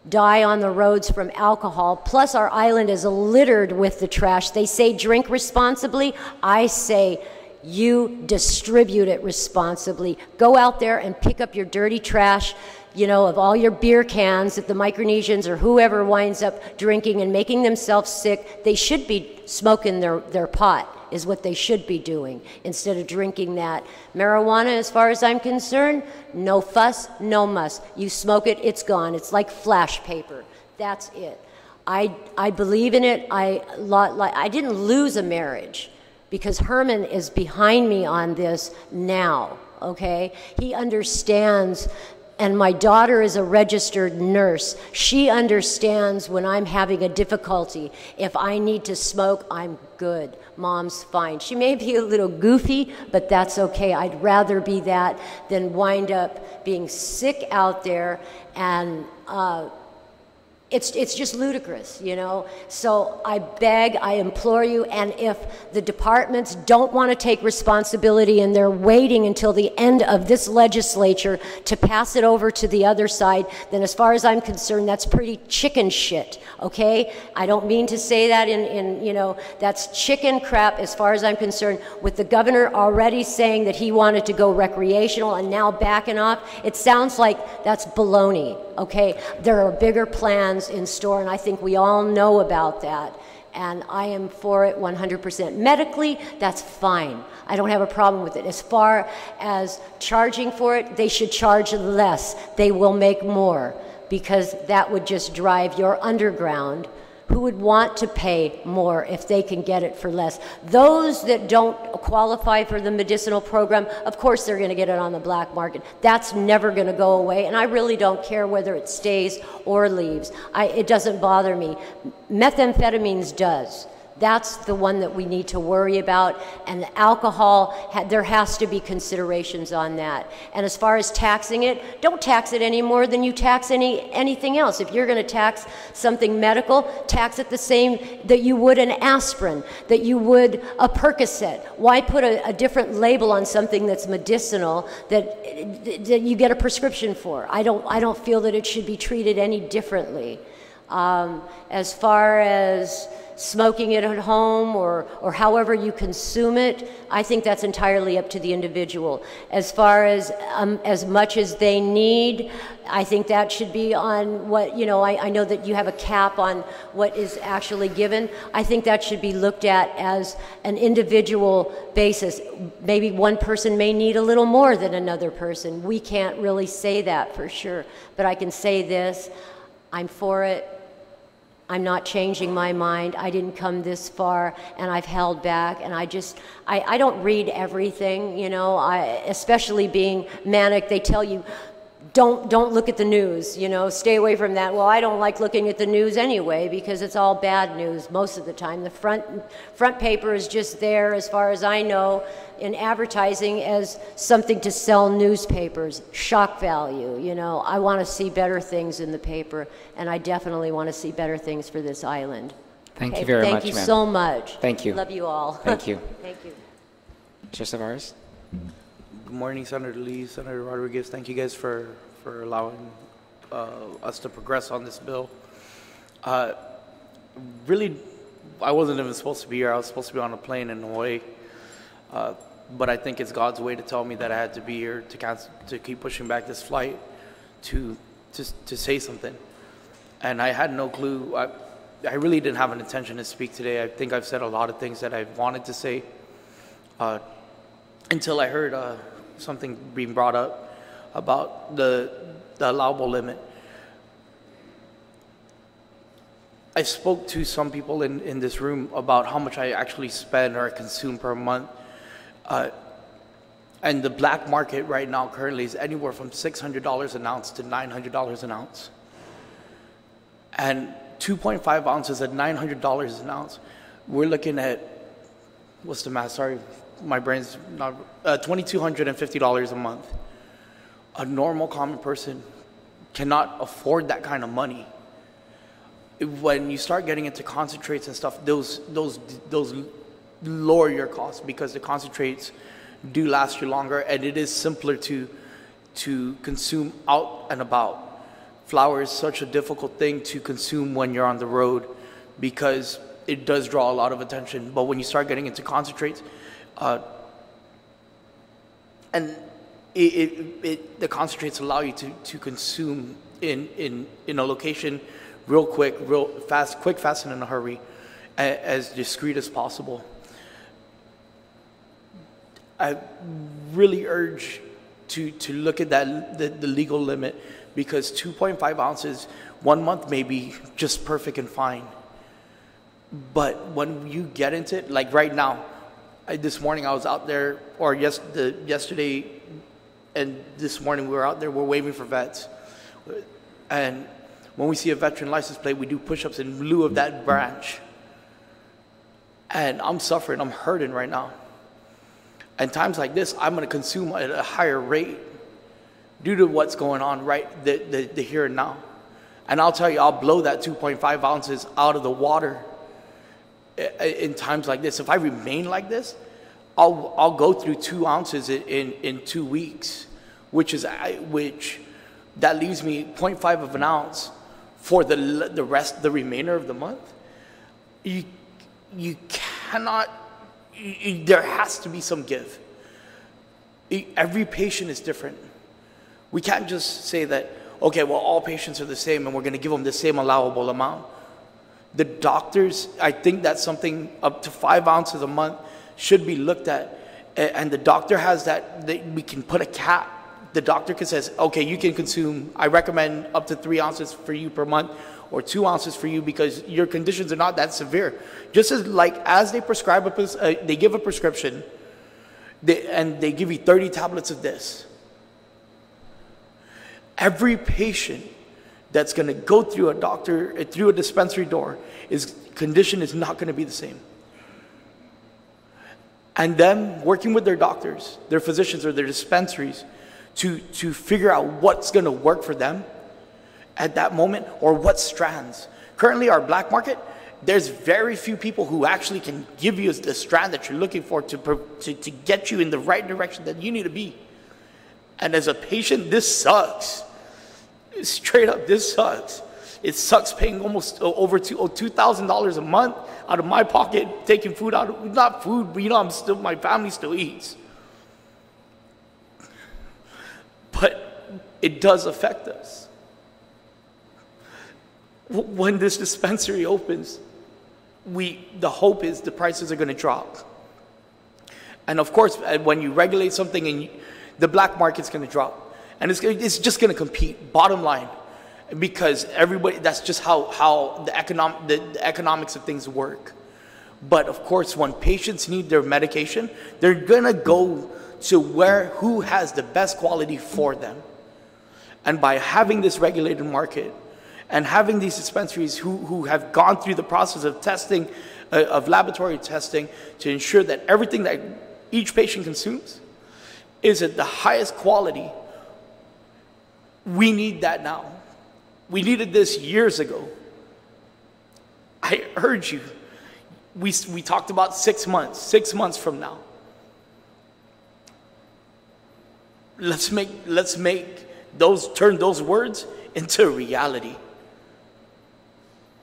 [SPEAKER 5] die on the roads from alcohol, plus our island is littered with the trash. They say drink responsibly. I say you distribute it responsibly. Go out there and pick up your dirty trash, you know, of all your beer cans that the Micronesians or whoever winds up drinking and making themselves sick. They should be smoking their pot, is what they should be doing, instead of drinking that. Marijuana, as far as I'm concerned, no fuss, no muss. You smoke it, it's gone. It's like flash paper. That's it. I believe in it. I didn't lose a marriage because Herman is behind me on this now, okay? He understands. And my daughter is a registered nurse. She understands when I'm having a difficulty. If I need to smoke, I'm good. Mom's fine. She may be a little goofy, but that's okay. I'd rather be that than wind up being sick out there, and it's just ludicrous, you know? So I beg, I implore you, and if the departments don't want to take responsibility and they're waiting until the end of this legislature to pass it over to the other side, then as far as I'm concerned, that's pretty chicken shit, okay? I don't mean to say that in you know, that's chicken crap as far as I'm concerned. With the governor already saying that he wanted to go recreational and now backing off, it sounds like that's baloney, okay? There are bigger plans in store, and I think we all know about that, and I am for it 100%. Medically, that's fine. I don't have a problem with it. As far as charging for it, they should charge less. They will make more, because that would just drive your underground. Who would want to pay more if they can get it for less? Those that don't qualify for the medicinal program, of course they're going to get it on the black market. That's never going to go away, and I really don't care whether it stays or leaves. It doesn't bother me. Methamphetamines does. That's the one that we need to worry about, and alcohol, there has to be considerations on that. And as far as taxing it, don't tax it any more than you tax anything else. If you're going to tax something medical, tax it the same that you would an aspirin, that you would a Percocet. Why put a different label on something that's medicinal that you get a prescription for? I don't feel that it should be treated any differently. As far as smoking it at home or however you consume it, I think that's entirely up to the individual. As far as much as they need, I think that should be on what, you know, I know that you have a cap on what is actually given. I think that should be looked at as an individual basis. Maybe one person may need a little more than another person. We can't really say that for sure, but I can say this, I'm for it. I'm not changing my mind. I didn't come this far, and I've held back, and I don't read everything, you know, especially being manic. They tell you, don't look at the news, you know, stay away from that. Well, I don't like looking at the news anyway, because it's all bad news most of the time. The front paper is just there, as far as I know, in advertising as something to sell newspapers, shock value, you know. I want to see better things in the paper, and I definitely want to see better things for this island.
[SPEAKER 1] Thank you very much,
[SPEAKER 5] Thank you
[SPEAKER 1] ma'am.
[SPEAKER 5] so much.
[SPEAKER 1] Thank you.
[SPEAKER 5] Love you all.
[SPEAKER 1] Thank you.
[SPEAKER 5] Thank you.
[SPEAKER 1] Chair Tavares?
[SPEAKER 6] Good morning, Senator Lee, Senator Rodriguez. Thank you guys for allowing us to progress on this bill. Really, I wasn't even supposed to be here. I was supposed to be on a plane in Hawaii. But I think it's God's way to tell me that I had to be here to keep pushing back this flight to say something. And I had no clue. I really didn't have an intention to speak today. I think I've said a lot of things that I wanted to say until I heard something being brought up about the allowable limit. I spoke to some people in this room about how much I actually spend or consume per month. And the black market right now currently is anywhere from $600 an ounce to $900 an ounce. And 2.5 ounces at $900 an ounce, we're looking at, what's the math? Sorry, my brain's not, $2,250 a month. A normal common person cannot afford that kind of money. When you start getting into concentrates and stuff, those lower your costs, because the concentrates do last you longer, and it is simpler to consume out and about. Flour is such a difficult thing to consume when you're on the road because it does draw a lot of attention. But when you start getting into concentrates, and the concentrates allow you to consume in a location real quick, real fast, quick, fast, and in a hurry, as discreet as possible. I really urge to look at that the legal limit, because 2.5 ounces 1 month may be just perfect and fine. But when you get into it, like right now, this morning I was out there, or yesterday and this morning we were out there, we're waiting for vets. And when we see a veteran license plate, we do push-ups in lieu of that branch. And I'm suffering, I'm hurting right now. And times like this, I'm going to consume at a higher rate due to what's going on right the here and now. And I'll tell you, I'll blow that 2.5 ounces out of the water in times like this. If I remain like this, I'll go through 2 ounces in 2 weeks, which that leaves me 0.5 of an ounce for the remainder of the month. You cannot. There has to be some give. Every patient is different. We can't just say that, okay, well, all patients are the same and we're going to give them the same allowable amount. The doctors, I think that's something up to 5 ounces a month should be looked at. And the doctor has that, we can put a cap. The doctor can say, okay, you can consume, I recommend up to 3 ounces for you per month, or 2 ounces for you because your conditions are not that severe. Just as they prescribe, they give a prescription, and they give you 30 tablets of this. Every patient that's going to go through a dispensary door, his condition is not going to be the same. And them working with their doctors, their physicians, or their dispensaries to figure out what's going to work for them at that moment, or what strands. Currently, our black market, there's very few people who actually can give you the strand that you're looking for to get you in the right direction that you need to be. And as a patient, this sucks. Straight up, this sucks. It sucks paying almost over $2,000 a month out of my pocket, taking food out of, not food, but my family still eats. But it does affect us. When this dispensary opens, the hope is the prices are going to drop. And of course, when you regulate something, and the black market's going to drop. And it's just going to compete, bottom line. Because everybody, that's just how the economics of things work. But of course, when patients need their medication, they're going to go to who has the best quality for them. And by having this regulated market, and having these dispensaries who have gone through the process of testing, of laboratory testing, to ensure that everything that each patient consumes is at the highest quality, we need that now. We needed this years ago. I urge you, we talked about 6 months, 6 months from now. Let's turn those words into reality.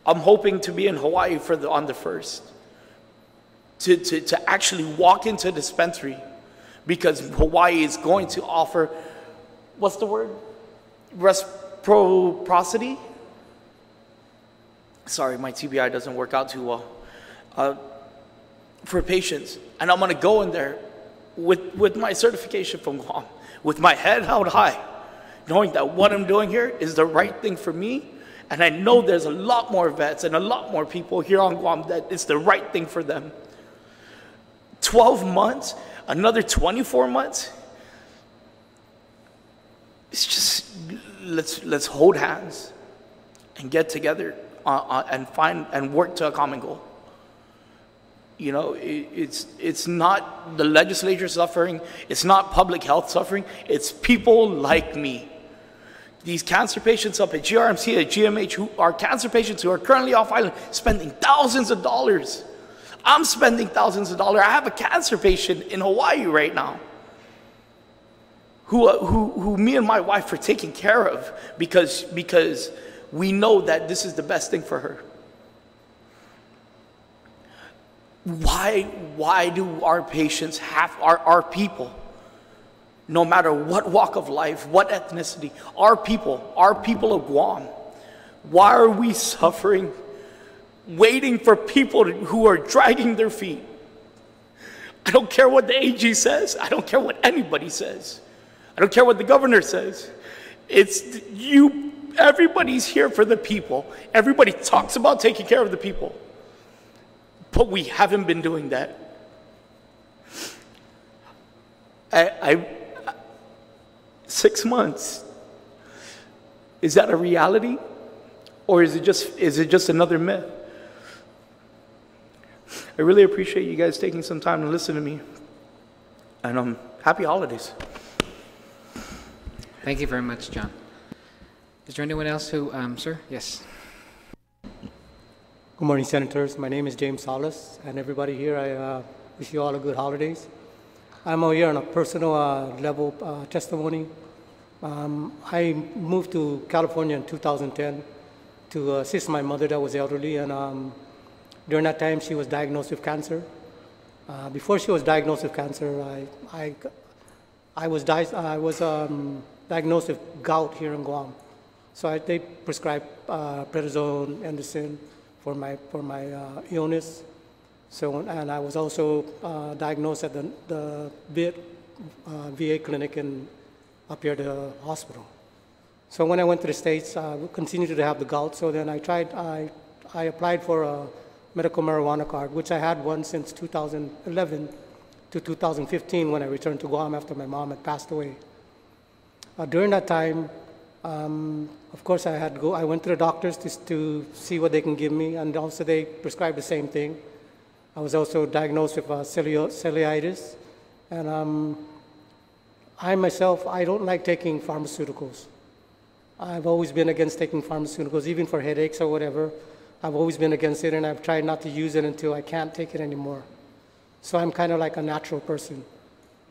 [SPEAKER 6] I'm hoping to be in Hawaii on the 1st, to actually walk into a dispensary, because Hawaii is going to offer, what's the word? Reciprocity? Sorry, my TBI doesn't work out too well. For patients. And I'm going to go in there with my certification from Guam, with my head held high, knowing that what I'm doing here is the right thing for me. And I know there's a lot more vets and a lot more people here on Guam that it's the right thing for them. 12 months, another 24 months. It's just, let's hold hands and get together and work to a common goal. You know, it's not the legislature suffering, it's not public health suffering, it's people like me These cancer patients up at GRMC, at GMH, who are cancer patients who are currently off island, spending thousands of dollars. I'm spending thousands of dollars. I have a cancer patient in Hawaii right now who me and my wife are taking care of because we know that this is the best thing for her. Why do our patients have, our people, no matter what walk of life, what ethnicity, our people of Guam, why are we suffering, waiting for people who are dragging their feet? I don't care what the AG says. I don't care what anybody says. I don't care what the governor says. It's you. Everybody's here for the people. Everybody talks about taking care of the people. But we haven't been doing that. 6 months. Is that a reality? Or is it just another myth? I really appreciate you guys taking some time to listen to me. And happy holidays.
[SPEAKER 1] Thank you very much, John. Is there anyone else who, sir? Yes.
[SPEAKER 7] Good morning, Senators. My name is James Salas, and everybody here, I wish you all a good holidays. I'm here on a personal level testimony. I moved to California in 2010 to assist my mother that was elderly, and during that time she was diagnosed with cancer. Before she was diagnosed with cancer, I was diagnosed with gout here in Guam. So they prescribed prednisone, Anderson for my illness. So, and I was also diagnosed at the VA clinic up here at the hospital. So when I went to the States, I continued to have the gout. So then I applied for a medical marijuana card, which I had one since 2011 to 2015 when I returned to Guam after my mom had passed away. During that time, of course, I went to the doctors to see what they can give me, and also they prescribed the same thing. I was also diagnosed with cellulitis, and I myself, I don't like taking pharmaceuticals. I've always been against taking pharmaceuticals, even for headaches or whatever. I've always been against it, and I've tried not to use it until I can't take it anymore. So I'm kind of like a natural person.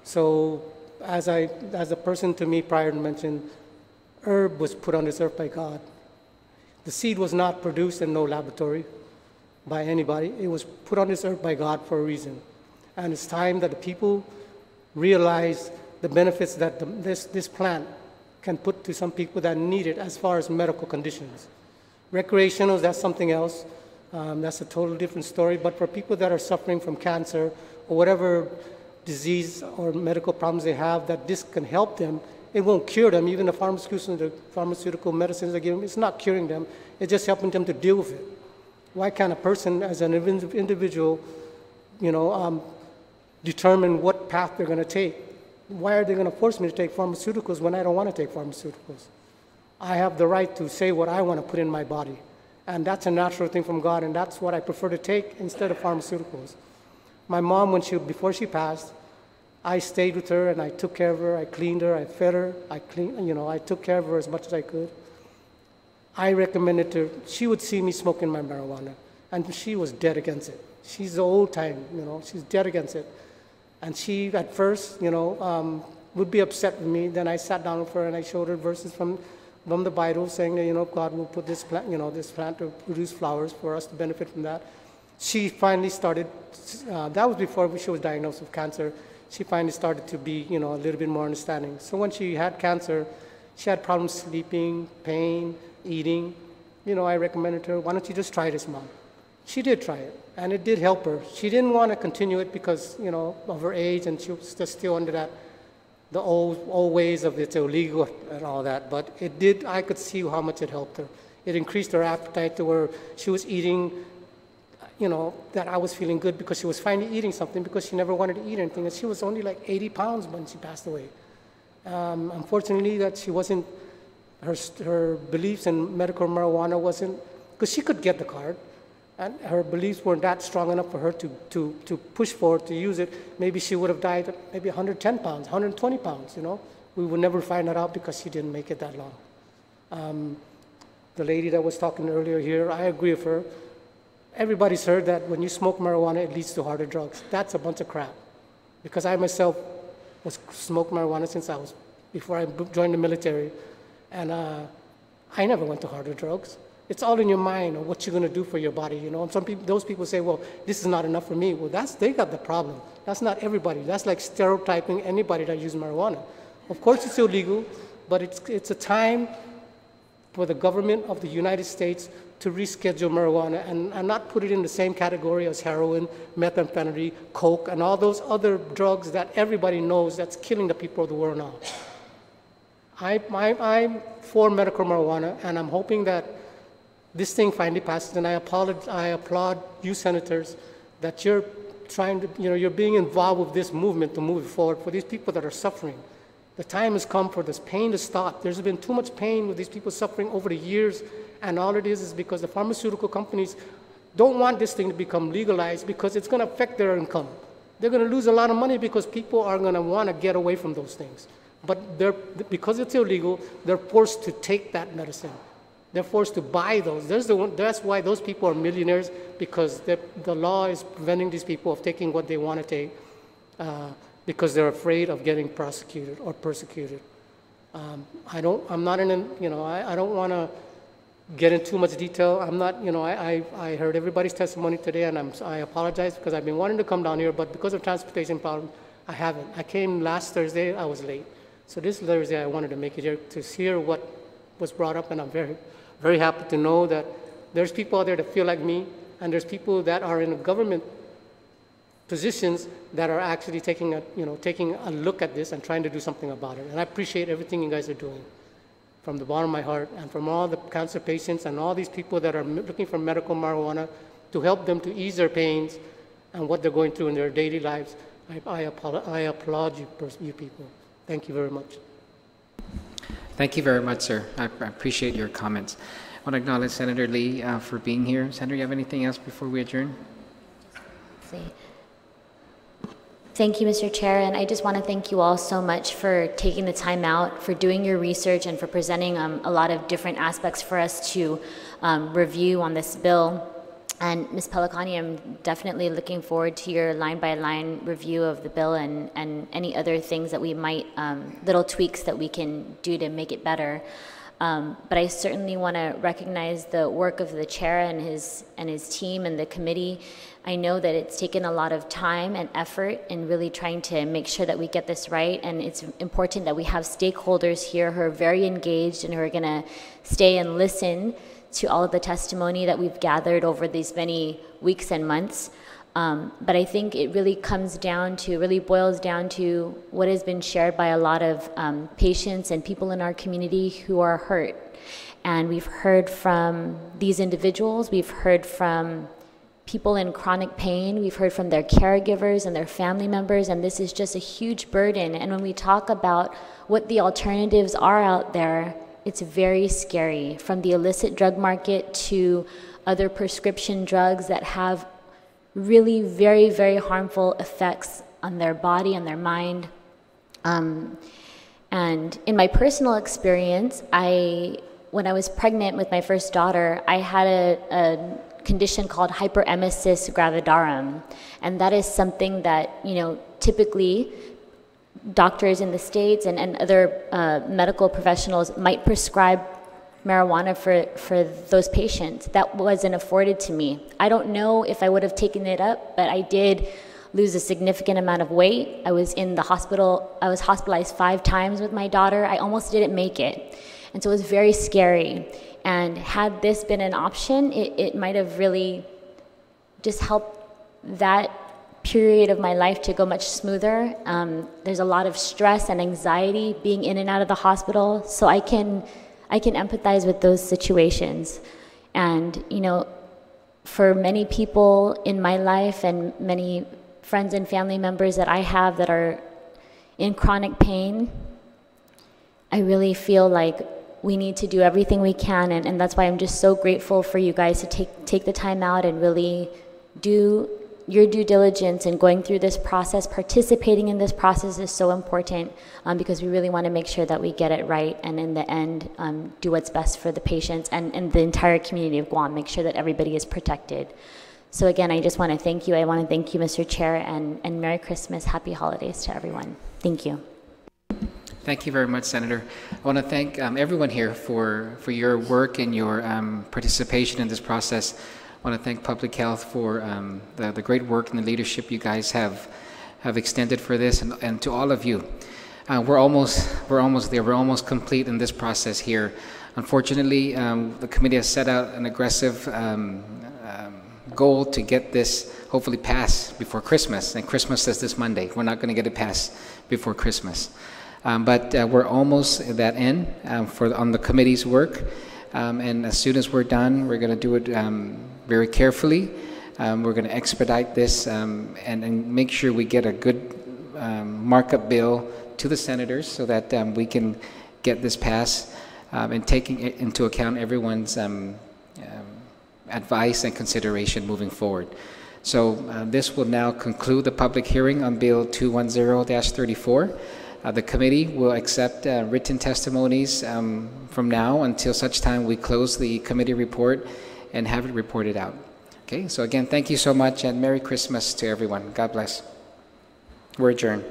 [SPEAKER 7] So as a person to me prior to mention, herb was put on this earth by God. The seed was not produced in no laboratory by anybody. It was put on this earth by God for a reason. And it's time that the people realize the benefits that this plant can put to some people that need it as far as medical conditions. Recreationals, that's something else. That's a totally different story. But for people that are suffering from cancer or whatever disease or medical problems they have, that this can help them. It won't cure them. Even the pharmaceutical medicines they give them, it's not curing them. It's just helping them to deal with it. Why can't a person, as an individual, determine what path they're going to take? Why are they going to force me to take pharmaceuticals when I don't want to take pharmaceuticals? I have the right to say what I want to put in my body. And that's a natural thing from God, and that's what I prefer to take instead of pharmaceuticals. My mom, before she passed, I stayed with her and I took care of her. I cleaned her, I fed her, I took care of her as much as I could. I recommended to her, she would see me smoking my marijuana, and she was dead against it. She's the old time, she's dead against it. And she, at first, would be upset with me. Then I sat down with her and I showed her verses from the Bible saying that, God will put this plant, this plant to produce flowers for us to benefit from that. She finally started, that was before she was diagnosed with cancer. She finally started to be, a little bit more understanding. So when she had cancer, she had problems sleeping, pain, eating. I recommended to her, why don't you just try this, Mom? She did try it, and it did help her. She didn't want to continue it because, of her age, and she was still under the old ways of it's illegal and all that. But it did, I could see how much it helped her. It increased her appetite to where she was eating, that I was feeling good because she was finally eating something because she never wanted to eat anything. And she was only like 80 pounds when she passed away. Unfortunately, that she wasn't, her beliefs in medical marijuana wasn't, because she could get the card, and her beliefs weren't that strong enough for her to push forward to use it. Maybe she would have died at maybe 110 pounds, 120 pounds, We would never find that out because she didn't make it that long. The lady that was talking earlier here, I agree with her. Everybody's heard that when you smoke marijuana, it leads to harder drugs. That's a bunch of crap. Because I myself was smoked marijuana since before I joined the military. And I never went to harder drugs. It's all in your mind or what you're going to do for your body, you know. And those people say, well, this is not enough for me. Well, they got the problem. That's not everybody. That's like stereotyping anybody that uses marijuana. Of course, it's illegal, but it's a time for the government of the United States to reschedule marijuana and not put it in the same category as heroin, methamphetamine, coke, and all those other drugs that everybody knows that's killing the people of the world now. I'm for medical marijuana, and I'm hoping that this thing finally passes, and I applaud you senators that you're trying to, you're being involved with this movement to move it forward for these people that are suffering. The time has come for this pain to stop. There's been too much pain with these people suffering over the years, and all it is because the pharmaceutical companies don't want this thing to become legalized because it's going to affect their income. They're going to lose a lot of money because people are going to want to get away from those things. But because it's illegal, they're forced to take that medicine. They're forced to buy those. That's why those people are millionaires, because the law is preventing these people of taking what they want to take because they're afraid of getting prosecuted or persecuted. I don't want to get into too much detail. I heard everybody's testimony today, and I apologize because I've been wanting to come down here, but because of transportation problems, I haven't. I came last Thursday, I was late. So this Thursday, I wanted to make it here to hear what was brought up, and I'm very, very happy to know that there's people out there that feel like me, and there's people that are in government positions that are actually taking a look at this and trying to do something about it. And I appreciate everything you guys are doing from the bottom of my heart, and from all the cancer patients and all these people that are looking for medical marijuana to help them to ease their pains and what they're going through in their daily lives. I applaud you people. Thank you very much.
[SPEAKER 1] Thank you very much, sir. I appreciate your comments. I want to acknowledge Senator Lee for being here. Senator, you have anything else before we adjourn?
[SPEAKER 8] Thank you, Mr. Chair, and I just want to thank you all so much for taking the time out, for doing your research, and for presenting a lot of different aspects for us to review on this bill. And Ms. Pelicani, I'm definitely looking forward to your line-by-line review of the bill and any other things that we might, little tweaks that we can do to make it better. But I certainly want to recognize the work of the chair and his team and the committee. I know that it's taken a lot of time and effort in really trying to make sure that we get this right, and it's important that we have stakeholders here who are very engaged and who are going to stay and listen to all of the testimony that we've gathered over these many weeks and months. But I think it really boils down to what has been shared by a lot of patients and people in our community who are hurt. And we've heard from these individuals, we've heard from people in chronic pain, we've heard from their caregivers and their family members, and this is just a huge burden. And when we talk about what the alternatives are out there, it's very scary, from the illicit drug market to other prescription drugs that have really very, very harmful effects on their body and their mind. And in my personal experience, when I was pregnant with my first daughter, I had a condition called hyperemesis gravidarum. And that is something that, typically doctors in the States and other medical professionals might prescribe marijuana for those patients. That wasn't afforded to me. I don't know if I would have taken it up, but I did lose a significant amount of weight. I was in the hospital. I was hospitalized 5 times with my daughter. I almost didn't make it. And so it was very scary. And had this been an option, it might have really just helped that period of my life to go much smoother. There's a lot of stress and anxiety being in and out of the hospital, so I can empathize with those situations. And for many people in my life and many friends and family members that I have that are in chronic pain, I really feel like we need to do everything we can, and that's why I'm just so grateful for you guys to take the time out and really do your due diligence in going through this process, participating in this process is so important because we really want to make sure that we get it right and in the end do what's best for the patients and the entire community of Guam, make sure that everybody is protected. So again, I just want to thank you. I want to thank you, Mr. Chair, and Merry Christmas, Happy Holidays to everyone. Thank you.
[SPEAKER 1] Thank you very much, Senator. I want to thank everyone here for your work and your participation in this process. I want to thank Public Health for the great work and the leadership you guys have extended for this, and to all of you. We're almost there. We're almost complete in this process here. Unfortunately, the committee has set out an aggressive goal to get this hopefully passed before Christmas, and Christmas is this Monday. We're not going to get it passed before Christmas, but we're almost at that end on the committee's work, and as soon as we're done, we're going to do it very carefully. We're going to expedite this and make sure we get a good markup bill to the senators so that we can get this passed and taking into account everyone's advice and consideration moving forward. So this will now conclude the public hearing on Bill 210-34. The committee will accept written testimonies from now until such time we close the committee report and have it reported out. Okay, so again, thank you so much and Merry Christmas to everyone. God bless. We're adjourned.